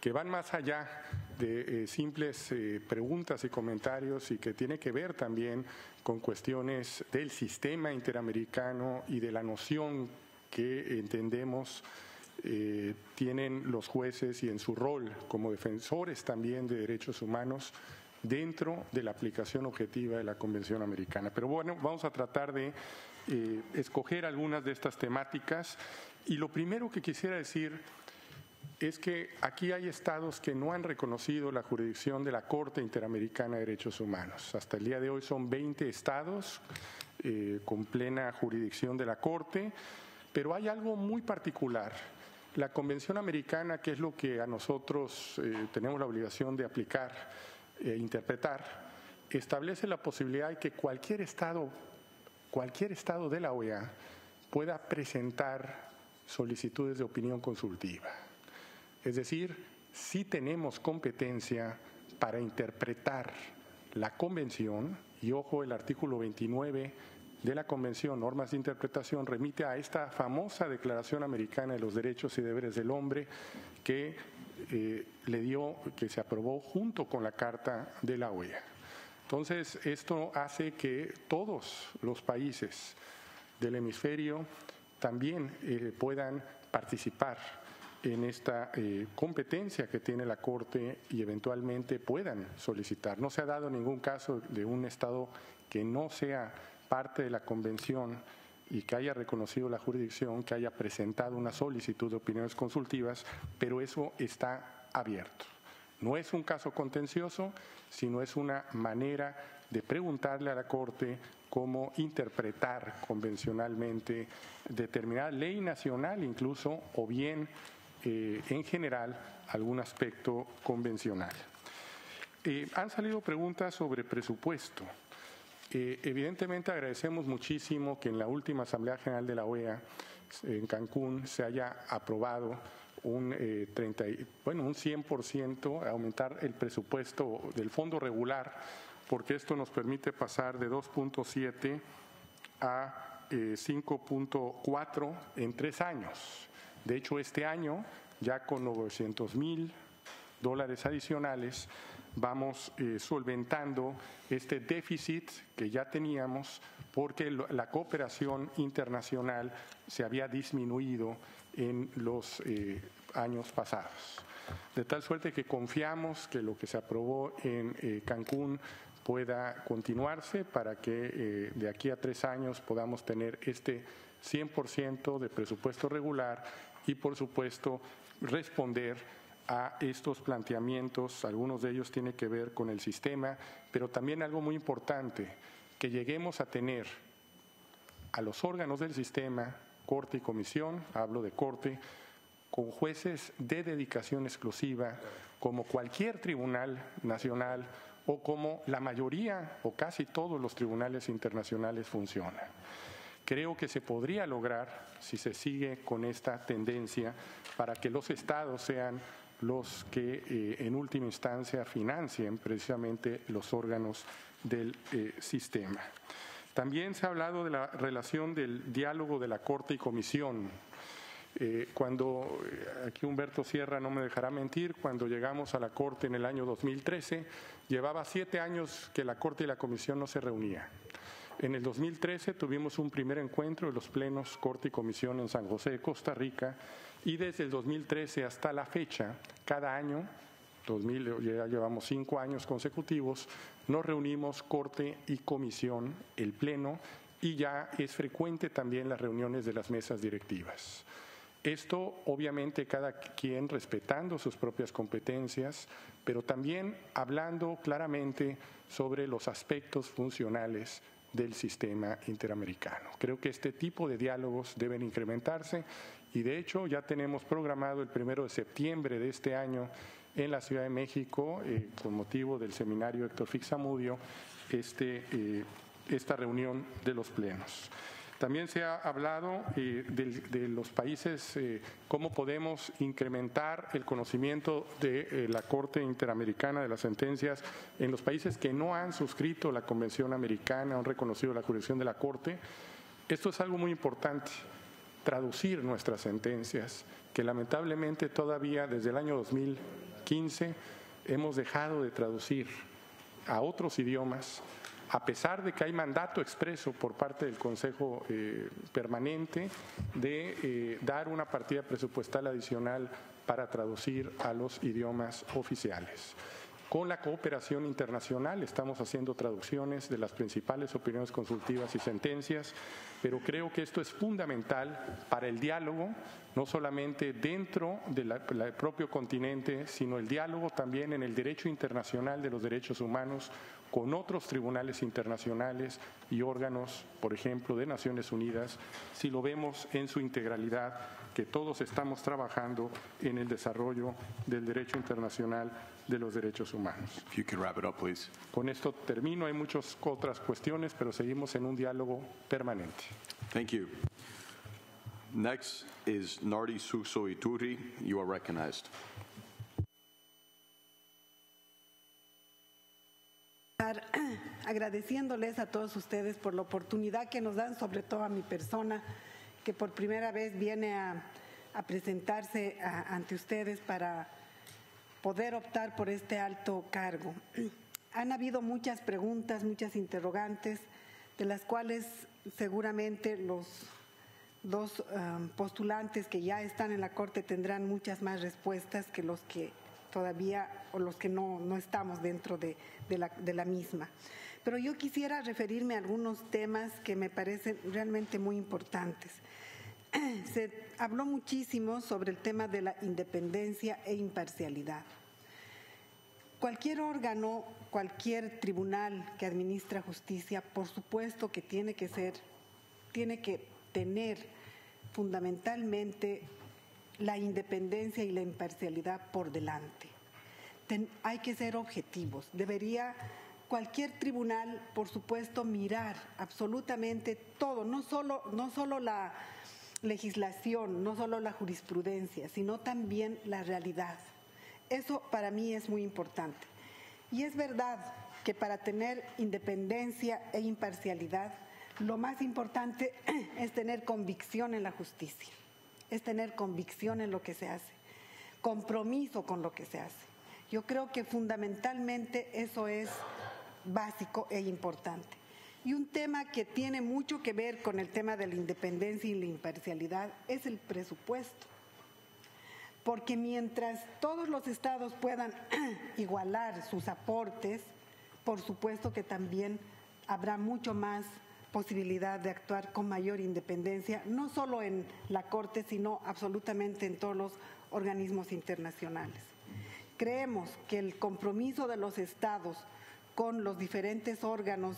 que van más allá de simples preguntas y comentarios y que tiene que ver también con cuestiones del sistema interamericano y de la noción que entendemos tienen los jueces y en su rol como defensores también de derechos humanos dentro de la aplicación objetiva de la Convención Americana. Pero bueno, vamos a tratar de escoger algunas de estas temáticas y lo primero que quisiera decir es que aquí hay estados que no han reconocido la jurisdicción de la Corte Interamericana de Derechos Humanos. Hasta el día de hoy son 20 estados con plena jurisdicción de la Corte, pero hay algo muy particular. La Convención Americana, que es lo que a nosotros tenemos la obligación de aplicar e interpretar, establece la posibilidad de que cualquier estado de la OEA pueda presentar solicitudes de opinión consultiva. Es decir, sí tenemos competencia para interpretar la Convención, y ojo, el artículo 29 de la Convención, normas de interpretación, remite a esta famosa Declaración Americana de los Derechos y Deberes del Hombre que que se aprobó junto con la Carta de la OEA. Entonces, esto hace que todos los países del hemisferio también puedan participar en esta competencia que tiene la Corte y eventualmente puedan solicitar. No se ha dado ningún caso de un Estado que no sea parte de la Convención y que haya reconocido la jurisdicción, que haya presentado una solicitud de opiniones consultivas, pero eso está abierto. No es un caso contencioso, sino es una manera de preguntarle a la Corte cómo interpretar convencionalmente determinada ley nacional incluso, o bien en general algún aspecto convencional. Han salido preguntas sobre presupuesto. Evidentemente agradecemos muchísimo que en la última Asamblea General de la OEA en Cancún se haya aprobado un 100% aumentar el presupuesto del fondo regular, porque esto nos permite pasar de 2.7 a 5.4 en 3 años. De hecho, este año, ya con $900,000 adicionales, vamos solventando este déficit que ya teníamos porque la cooperación internacional se había disminuido en los años pasados. De tal suerte que confiamos que lo que se aprobó en Cancún pueda continuarse para que de aquí a 3 años podamos tener este 100% de presupuesto regular y, por supuesto, responder a estos planteamientos. Algunos de ellos tienen que ver con el sistema, pero también algo muy importante, que lleguemos a tener a los órganos del sistema, Corte y Comisión, hablo de Corte, con jueces de dedicación exclusiva, como cualquier tribunal nacional o como la mayoría o casi todos los tribunales internacionales funcionan. Creo que se podría lograr, si se sigue con esta tendencia, para que los estados sean los que en última instancia financien precisamente los órganos del sistema. También se ha hablado de la relación del diálogo de la Corte y Comisión. Aquí Humberto Sierra no me dejará mentir, cuando llegamos a la Corte en el año 2013, llevaba 7 años que la Corte y la Comisión no se reunían. En el 2013 tuvimos un primer encuentro de los plenos Corte y Comisión en San José de Costa Rica, y desde el 2013 hasta la fecha, cada año, ya llevamos 5 años consecutivos, nos reunimos Corte y Comisión, el Pleno, y ya es frecuente también las reuniones de las mesas directivas. Esto, obviamente, cada quien respetando sus propias competencias, pero también hablando claramente sobre los aspectos funcionales del sistema interamericano. Creo que este tipo de diálogos deben incrementarse y, de hecho, ya tenemos programado el 1 de septiembre de este año en la Ciudad de México, con motivo del seminario Héctor Fixamudio, esta reunión de los plenos. También se ha hablado de los países, cómo podemos incrementar el conocimiento de la Corte Interamericana de las sentencias en los países que no han suscrito la Convención Americana, han reconocido la jurisdicción de la Corte. Esto es algo muy importante, traducir nuestras sentencias, que lamentablemente todavía desde el año 2015 hemos dejado de traducir a otros idiomas, a pesar de que hay mandato expreso por parte del Consejo Permanente de dar una partida presupuestal adicional para traducir a los idiomas oficiales. Con la cooperación internacional estamos haciendo traducciones de las principales opiniones consultivas y sentencias, pero creo que esto es fundamental para el diálogo, no solamente dentro del propio continente, sino el diálogo también en el derecho internacional de los derechos humanos con otros tribunales internacionales y órganos, por ejemplo, de Naciones Unidas, si lo vemos en su integralidad, que todos estamos trabajando en el desarrollo del derecho internacional de los derechos humanos. If you could wrap it up, please. Con esto termino. Hay muchas otras cuestiones, pero seguimos en un diálogo permanente. Thank you. Next is Nardi Suso Iturri. You are recognized. Agradeciéndoles a todos ustedes por la oportunidad que nos dan, sobre todo a mi persona, que por primera vez viene a presentarse ante ustedes para poder optar por este alto cargo. Han habido muchas preguntas, muchas interrogantes, de las cuales seguramente los dos postulantes que ya están en la Corte tendrán muchas más respuestas que los que todavía o los que no estamos dentro de la misma. Pero yo quisiera referirme a algunos temas que me parecen realmente muy importantes. Se habló muchísimo sobre el tema de la independencia e imparcialidad. Cualquier órgano, cualquier tribunal que administra justicia, por supuesto que tiene que tener fundamentalmente la independencia y la imparcialidad por delante. Hay que ser objetivos. Debería cualquier tribunal, por supuesto, mirar absolutamente todo, no solo la legislación, no solo la jurisprudencia, sino también la realidad. Eso para mí es muy importante. Y es verdad que para tener independencia e imparcialidad, lo más importante es tener convicción en la justicia, es tener convicción en lo que se hace, compromiso con lo que se hace. Yo creo que fundamentalmente eso es básico e importante. Y un tema que tiene mucho que ver con el tema de la independencia y la imparcialidad es el presupuesto. Porque mientras todos los estados puedan igualar sus aportes, por supuesto que también habrá mucho más posibilidad de actuar con mayor independencia, no solo en la Corte, sino absolutamente en todos los organismos internacionales. Creemos que el compromiso de los estados con los diferentes órganos,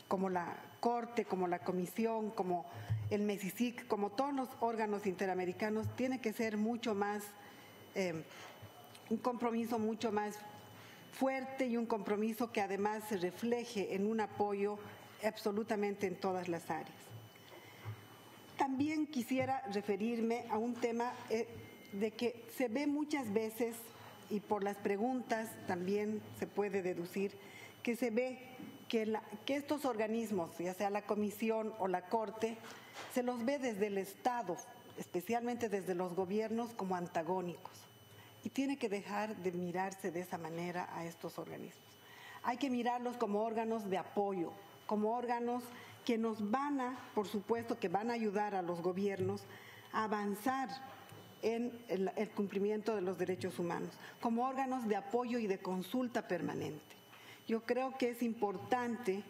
como la Corte, como la Comisión, como el MESICIC, como todos los órganos interamericanos, tiene que ser mucho más, un compromiso mucho más fuerte y un compromiso que además se refleje en un apoyo absolutamente en todas las áreas. También quisiera referirme a un tema de que se ve muchas veces, y por las preguntas también se puede deducir, que se ve que estos organismos, ya sea la Comisión o la Corte, se los ve desde el Estado, especialmente desde los gobiernos, como antagónicos. Y tiene que dejar de mirarse de esa manera a estos organismos. Hay que mirarlos como órganos de apoyo, como órganos que nos van a, por supuesto, que van a ayudar a los gobiernos a avanzar en el cumplimiento de los derechos humanos, como órganos de apoyo y de consulta permanente. Yo creo que es importante,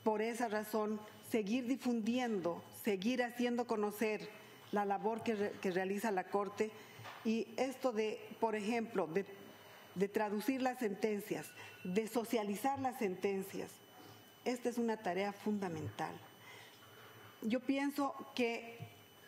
por esa razón, seguir difundiendo, seguir haciendo conocer la labor que realiza la Corte, y esto de, por ejemplo, de traducir las sentencias, de socializar las sentencias. Esta es una tarea fundamental. Yo pienso que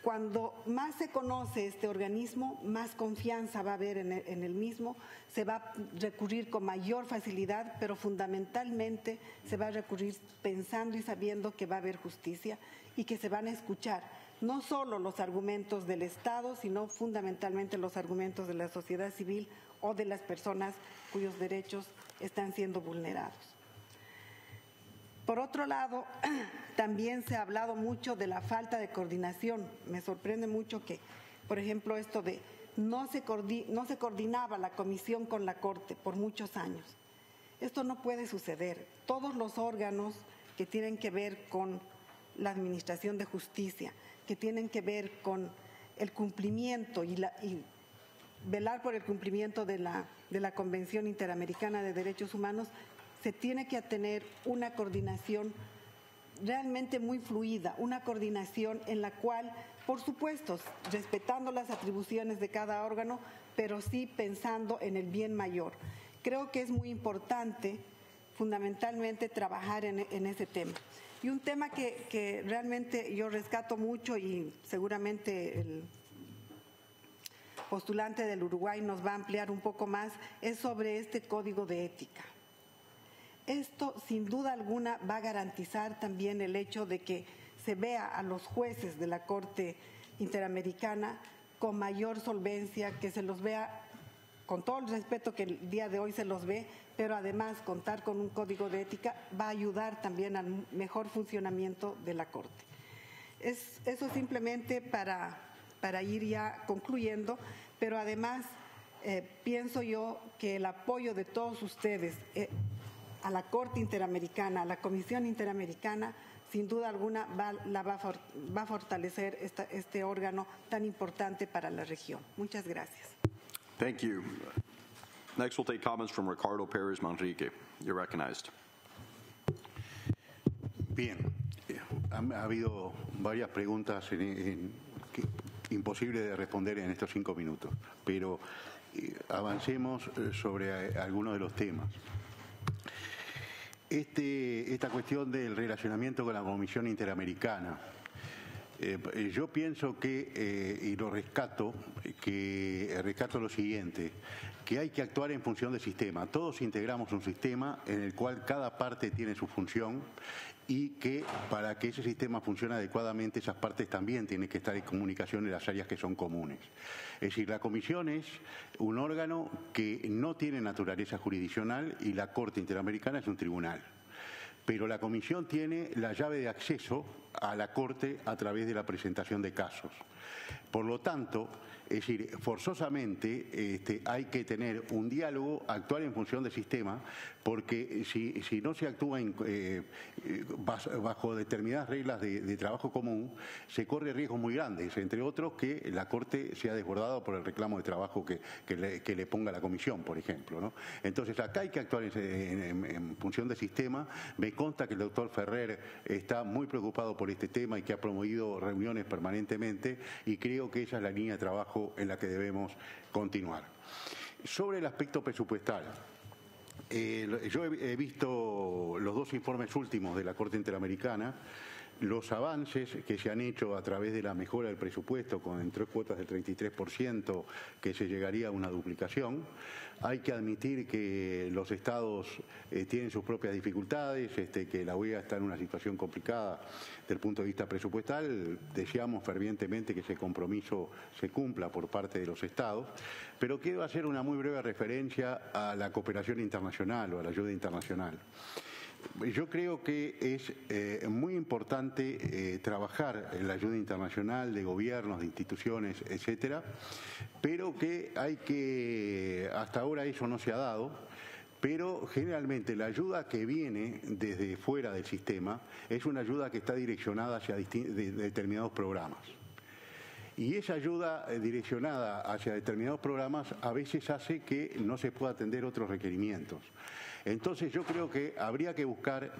cuando más se conoce este organismo, más confianza va a haber en el mismo, se va a recurrir con mayor facilidad, pero fundamentalmente se va a recurrir pensando y sabiendo que va a haber justicia y que se van a escuchar no solo los argumentos del Estado, sino fundamentalmente los argumentos de la sociedad civil o de las personas cuyos derechos están siendo vulnerados. Por otro lado, también se ha hablado mucho de la falta de coordinación. Me sorprende mucho que, por ejemplo, esto de no se coordinaba la comisión con la Corte por muchos años. Esto no puede suceder. Todos los órganos que tienen que ver con la administración de justicia, que tienen que ver con el cumplimiento y velar por el cumplimiento de la Convención Interamericana de Derechos Humanos, se tiene que tener una coordinación realmente muy fluida, una coordinación en la cual, por supuesto, respetando las atribuciones de cada órgano, pero sí pensando en el bien mayor. Creo que es muy importante, fundamentalmente, trabajar en ese tema. Y un tema que realmente yo rescato mucho, y seguramente el postulante del Uruguay nos va a ampliar un poco más, es sobre este código de ética. Esto, sin duda alguna, va a garantizar también el hecho de que se vea a los jueces de la Corte Interamericana con mayor solvencia, que se los vea con todo el respeto que el día de hoy se los ve, pero además contar con un código de ética va a ayudar también al mejor funcionamiento de la Corte. Eso simplemente para ir ya concluyendo, pero además pienso yo que el apoyo de todos ustedes a la Corte Interamericana, a la Comisión Interamericana, sin duda alguna va a fortalecer este órgano tan importante para la región. Muchas gracias. Thank you. Next, we'll take comments from Ricardo Pérez Manrique. You're recognized. Bien, ha habido varias preguntas imposibles de responder en estos 5 minutos, pero avancemos sobre algunos de los temas. Esta cuestión del relacionamiento con la Comisión Interamericana, yo pienso que, y lo rescato lo siguiente, que hay que actuar en función del sistema. Todos integramos un sistema en el cual cada parte tiene su función, y que para que ese sistema funcione adecuadamente, esas partes también tienen que estar en comunicación en las áreas que son comunes. Es decir, la Comisión es un órgano que no tiene naturaleza jurisdiccional y la Corte Interamericana es un tribunal. Pero la Comisión tiene la llave de acceso a la Corte a través de la presentación de casos. Por lo tanto, es decir, forzosamente hay que tener un diálogo, actuar en función del sistema, porque si no se actúa bajo determinadas reglas de trabajo común, se corre riesgos muy grandes, entre otros que la Corte sea desbordada por el reclamo de trabajo que le ponga la Comisión, por ejemplo, ¿no? Entonces, acá hay que actuar en función del sistema. Me consta que el doctor Ferrer está muy preocupado por este tema y que ha promovido reuniones permanentemente, y creo que esa es la línea de trabajo en la que debemos continuar. Sobre el aspecto presupuestal, yo he visto los 2 informes últimos de la Corte Interamericana, los avances que se han hecho a través de la mejora del presupuesto con 3 cuotas del 33%, que se llegaría a una duplicación. Hay que admitir que los estados tienen sus propias dificultades, que la OEA está en una situación complicada desde el punto de vista presupuestal. Deseamos fervientemente que ese compromiso se cumpla por parte de los estados, pero quiero hacer una muy breve referencia a la cooperación internacional o a la ayuda internacional. Yo creo que es muy importante trabajar en la ayuda internacional de gobiernos, de instituciones, etcétera, pero que hasta ahora eso no se ha dado, pero generalmente la ayuda que viene desde fuera del sistema es una ayuda que está direccionada hacia determinados programas. Y esa ayuda direccionada hacia determinados programas a veces hace que no se pueda atender otros requerimientos. Entonces yo creo que habría que buscar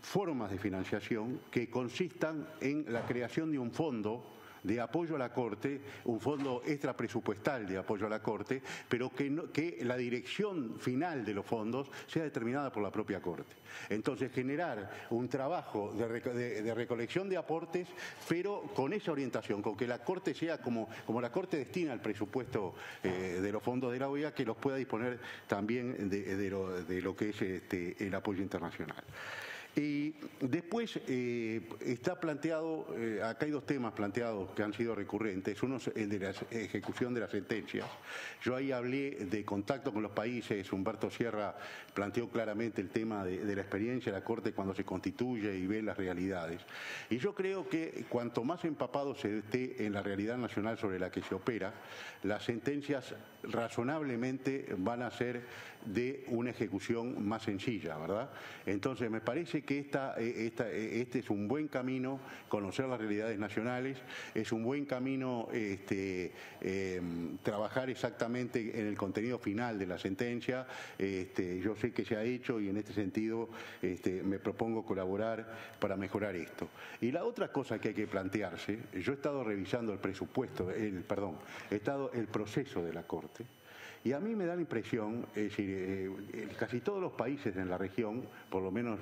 formas de financiación que consistan en la creación de un fondo de apoyo a la Corte, un fondo extrapresupuestal de apoyo a la Corte, pero que la dirección final de los fondos sea determinada por la propia Corte. Entonces, generar un trabajo de recolección de aportes, pero con esa orientación, con que la Corte sea como la Corte destina el presupuesto de los fondos de la OEA, que los pueda disponer también de lo que es el apoyo internacional. Y después está planteado, acá hay dos temas planteados que han sido recurrentes. Uno es el de la ejecución de las sentencias. Yo ahí hablé de contacto con los países. Humberto Sierra planteó claramente el tema de la experiencia de la Corte cuando se constituye y ve las realidades. Y yo creo que cuanto más empapado se esté en la realidad nacional sobre la que se opera, las sentencias razonablemente van a ser de una ejecución más sencilla, ¿verdad? Entonces me parece que este es un buen camino, conocer las realidades nacionales, es un buen camino trabajar exactamente en el contenido final de la sentencia. Yo sé que se ha hecho y en este sentido me propongo colaborar para mejorar esto. Y la otra cosa que hay que plantearse, yo he estado revisando el proceso de la Corte, y a mí me da la impresión, es decir, casi todos los países en la región, por lo menos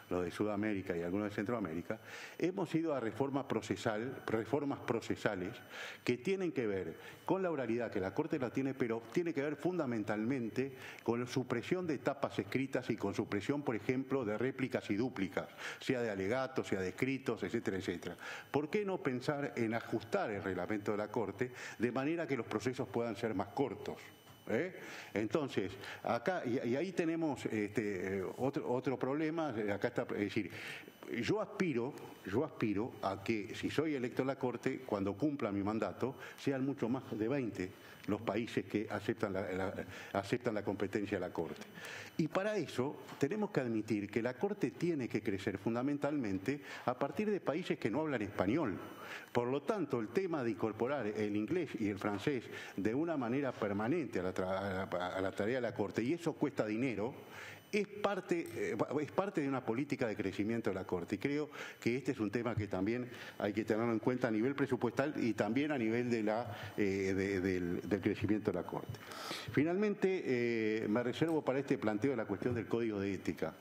los de Sudamérica y algunos de Centroamérica, hemos ido a reformas procesales que tienen que ver con la oralidad, que la Corte la tiene, pero tiene que ver fundamentalmente con la supresión de etapas escritas y con supresión, por ejemplo, de réplicas y dúplicas, sea de alegatos, sea de escritos, etcétera, etcétera. ¿Por qué no pensar en ajustar el reglamento de la Corte de manera que los procesos puedan ser más cortos? Entonces, acá, y ahí tenemos otro problema, acá está, es decir, yo aspiro a que si soy electo a la Corte, cuando cumpla mi mandato, sean mucho más de 20 los países que aceptan la competencia de la Corte. Y para eso tenemos que admitir que la Corte tiene que crecer fundamentalmente a partir de países que no hablan español. Por lo tanto, el tema de incorporar el inglés y el francés de una manera permanente a la tarea de la Corte, y eso cuesta dinero, es parte de una política de crecimiento de la Corte. Y creo que este es un tema que también hay que tenerlo en cuenta a nivel presupuestal y también a nivel del crecimiento de la Corte. Finalmente, me reservo para este planteo de la cuestión del Código de Ética.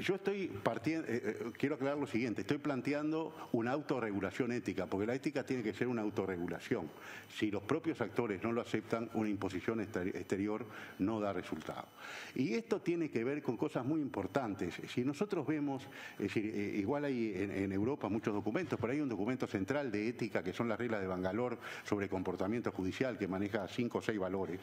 Yo quiero aclarar lo siguiente, estoy planteando una autorregulación ética, porque la ética tiene que ser una autorregulación. Si los propios actores no lo aceptan, una imposición exterior no da resultado. Y esto tiene que ver con cosas muy importantes. Si nosotros vemos, es decir, igual hay en Europa muchos documentos, pero hay un documento central de ética que son las reglas de Bangalore sobre comportamiento judicial, que maneja 5 o 6 valores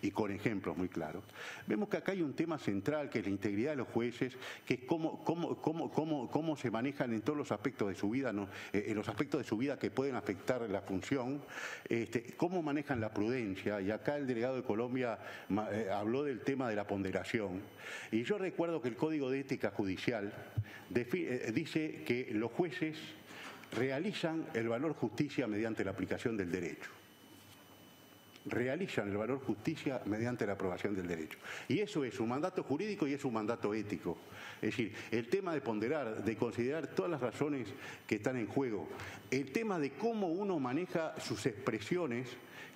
y con ejemplos muy claros. Vemos que acá hay un tema central que es la integridad de los jueces, que es cómo se manejan en todos los aspectos de su vida, en los aspectos de su vida que pueden afectar la función, cómo manejan la prudencia, y acá el delegado de Colombia habló del tema de la ponderación, y yo recuerdo que el Código de Ética Judicial dice que los jueces realizan el valor justicia mediante la aplicación del derecho. Realizan el valor justicia mediante la aprobación del derecho. Y eso es un mandato jurídico y es un mandato ético. Es decir, el tema de ponderar, de considerar todas las razones que están en juego, el tema de cómo uno maneja sus expresiones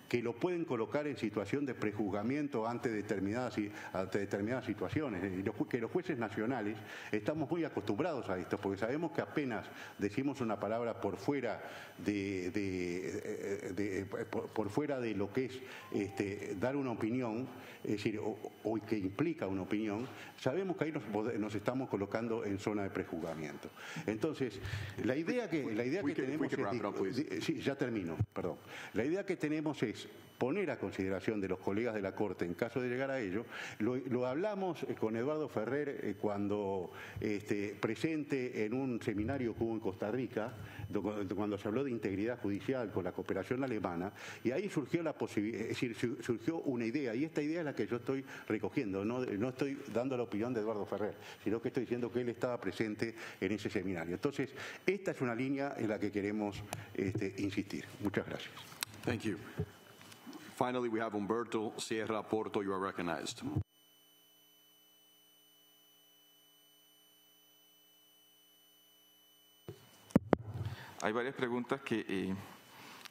que lo pueden colocar en situación de prejuzgamiento ante determinadas situaciones. Que los jueces nacionales estamos muy acostumbrados a esto, porque sabemos que apenas decimos una palabra por fuera de lo que es dar una opinión, es decir, o que implica una opinión, sabemos que ahí nos estamos colocando en zona de prejuzgamiento. Entonces, la idea que tenemos es, sí, ya termino, perdón. La idea que tenemos es es poner a consideración de los colegas de la Corte en caso de llegar a ello. Lo hablamos con Eduardo Ferrer cuando presente en un seminario que hubo en Costa Rica, cuando se habló de integridad judicial con la cooperación alemana, y ahí surgió la posibilidad, es decir, surgió una idea, y esta idea es la que yo estoy recogiendo, no estoy dando la opinión de Eduardo Ferrer, sino que estoy diciendo que él estaba presente en ese seminario. Entonces, esta es una línea en la que queremos insistir. Muchas gracias. Thank you. Finally, we have Humberto Sierra Porto. You are recognized. Hay varias preguntas que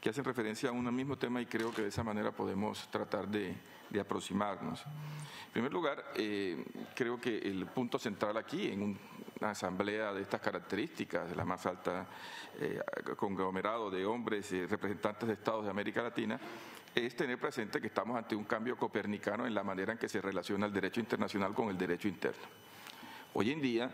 hacen referencia a un mismo tema y creo que de esa manera podemos tratar de aproximarnos. En primer lugar, creo que el punto central aquí, en una asamblea de estas características, de la más alta conglomerado de hombres y representantes de estados de América Latina, es tener presente que estamos ante un cambio copernicano en la manera en que se relaciona el derecho internacional con el derecho interno. Hoy en día,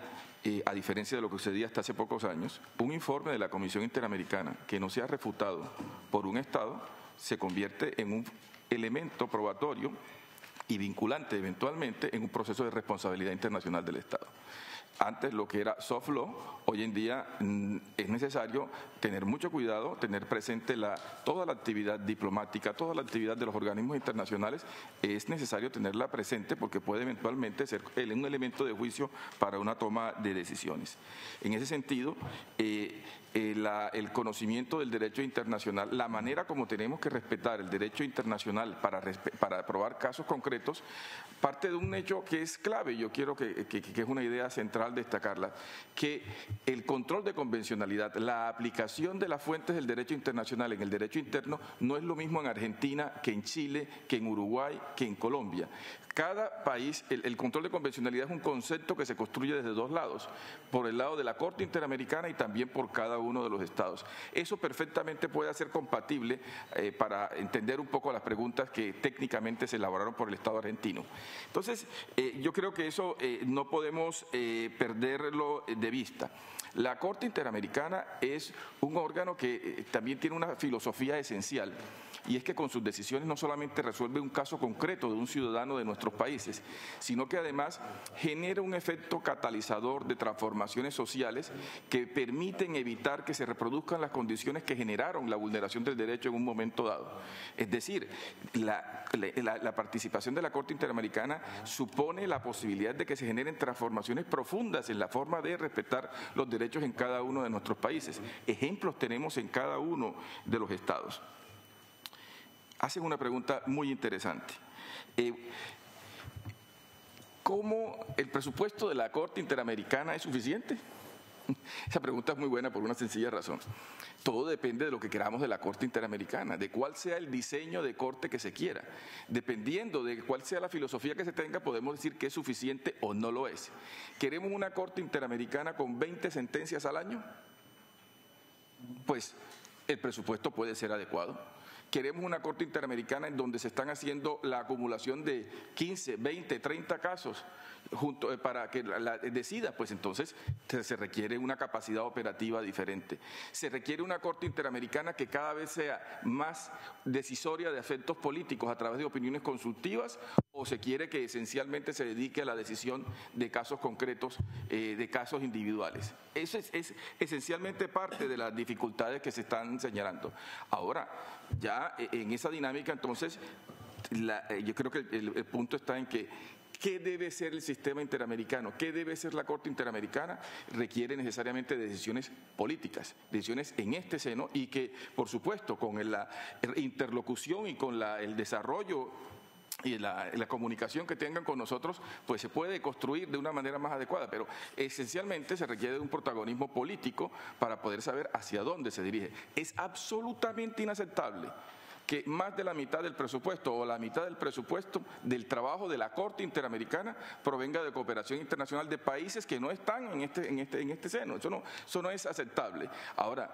a diferencia de lo que sucedía hasta hace pocos años, un informe de la Comisión Interamericana que no sea refutado por un Estado se convierte en un elemento probatorio y vinculante eventualmente en un proceso de responsabilidad internacional del Estado. Antes lo que era soft law, hoy en día es necesario tener mucho cuidado, tener presente toda la actividad diplomática, toda la actividad de los organismos internacionales, es necesario tenerla presente porque puede eventualmente ser un elemento de juicio para una toma de decisiones. En ese sentido, el conocimiento del derecho internacional, la manera como tenemos que respetar el derecho internacional para aprobar casos concretos, parte de un hecho que es clave, yo quiero que es una idea central destacarla, que el control de convencionalidad, la aplicación de las fuentes del derecho internacional en el derecho interno no es lo mismo en Argentina que en Chile, que en Uruguay, que en Colombia. Cada país, el control de convencionalidad es un concepto que se construye desde dos lados, por el lado de la Corte Interamericana y también por cada uno de los estados. Eso perfectamente puede ser compatible para entender un poco las preguntas que técnicamente se elaboraron por el Estado argentino. Entonces, yo creo que eso no podemos perderlo de vista. La Corte Interamericana es un órgano que también tiene una filosofía esencial, y es que con sus decisiones no solamente resuelve un caso concreto de un ciudadano de nuestros países, sino que además genera un efecto catalizador de transformaciones sociales que permiten evitar que se reproduzcan las condiciones que generaron la vulneración del derecho en un momento dado. Es decir, la participación de la Corte Interamericana supone la posibilidad de que se generen transformaciones profundas en la forma de respetar los derechos en cada uno de nuestros países. Ejemplos tenemos en cada uno de los estados. Hacen una pregunta muy interesante. ¿Cómo el presupuesto de la Corte Interamericana es suficiente? Esa pregunta es muy buena por una sencilla razón. Todo depende de lo que queramos de la Corte Interamericana, de cuál sea el diseño de corte que se quiera. Dependiendo de cuál sea la filosofía que se tenga, podemos decir que es suficiente o no lo es. ¿Queremos una Corte Interamericana con 20 sentencias al año? Pues el presupuesto puede ser adecuado. Queremos una Corte Interamericana en donde se están haciendo la acumulación de 15, 20, 30 casos para que la decida, pues entonces se requiere una capacidad operativa diferente. Se requiere una Corte Interamericana que cada vez sea más decisoria de efectos políticos a través de opiniones consultivas, o se quiere que esencialmente se dedique a la decisión de casos concretos, de casos individuales. Eso es esencialmente parte de las dificultades que se están señalando. Ahora, ya en esa dinámica, entonces, yo creo que el punto está en que ¿qué debe ser el sistema interamericano? ¿Qué debe ser la Corte Interamericana? Requiere necesariamente de decisiones políticas, decisiones en este seno, y que, por supuesto, con la interlocución y con el desarrollo y la comunicación que tengan con nosotros, pues se puede construir de una manera más adecuada, pero esencialmente se requiere de un protagonismo político para poder saber hacia dónde se dirige. Es absolutamente inaceptable que más de la mitad del presupuesto o la mitad del presupuesto del trabajo de la Corte Interamericana provenga de cooperación internacional de países que no están en este seno. Eso no es aceptable. Ahora,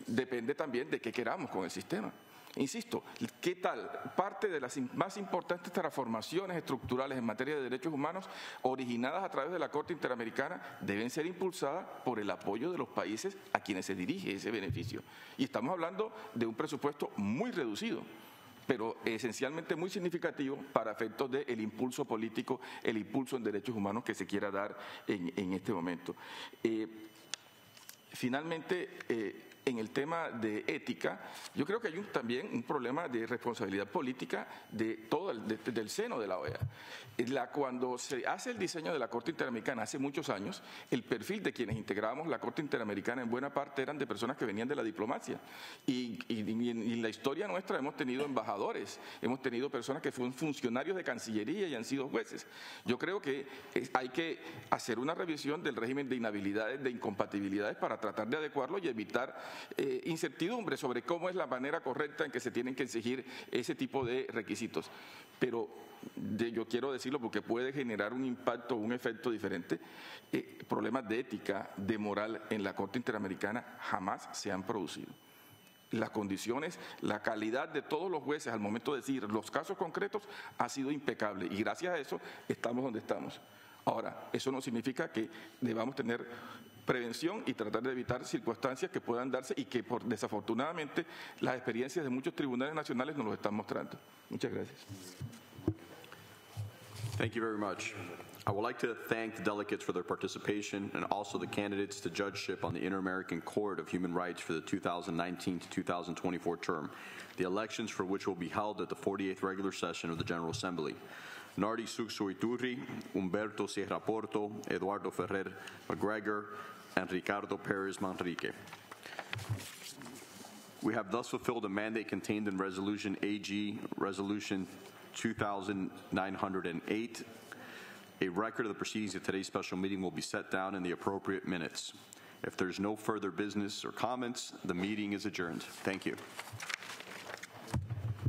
depende también de qué queramos con el sistema. Insisto, ¿qué tal? Parte de las más importantes transformaciones estructurales en materia de derechos humanos originadas a través de la Corte Interamericana deben ser impulsadas por el apoyo de los países a quienes se dirige ese beneficio. Y estamos hablando de un presupuesto muy reducido. pero esencialmente muy significativo para efectos del impulso político, el impulso en derechos humanos que se quiera dar en este momento. Finalmente, en el tema de ética, yo creo que hay también un problema de responsabilidad política de todo del seno de la OEA. Cuando se hace el diseño de la Corte Interamericana hace muchos años, el perfil de quienes integrábamos la Corte Interamericana en buena parte eran de personas que venían de la diplomacia. Y en la historia nuestra hemos tenido embajadores, hemos tenido personas que fueron funcionarios de Cancillería y han sido jueces. Yo creo que hay que hacer una revisión del régimen de inhabilidades, de incompatibilidades para tratar de adecuarlo y evitar incertidumbre sobre cómo es la manera correcta en que se tienen que exigir ese tipo de requisitos. Pero yo quiero decirlo porque puede generar un impacto, un efecto diferente. Problemas de ética, de moral en la Corte Interamericana jamás se han producido. Las condiciones, la calidad de todos los jueces al momento de decir los casos concretos ha sido impecable y gracias a eso estamos donde estamos. Ahora, eso no significa que debamos tener prevención y tratar de evitar circunstancias que puedan darse y que desafortunadamente las experiencias de muchos tribunales nacionales nos lo están mostrando. Muchas gracias. Thank you very much. I would like to thank the delegates for their participation and also the candidates to judgeship on the Inter-American Court of Human Rights for the 2019 to 2024 term, the elections for which will be held at the 48th regular session of the General Assembly. Nardi Suxuiturri, Humberto Sierra Porto, Eduardo Ferrer McGregor, and Ricardo Perez Manrique. We have thus fulfilled a mandate contained in Resolution AG, Resolution 2908. A record of the proceedings of today's special meeting will be set down in the appropriate minutes. If there's no further business or comments, the meeting is adjourned. Thank you.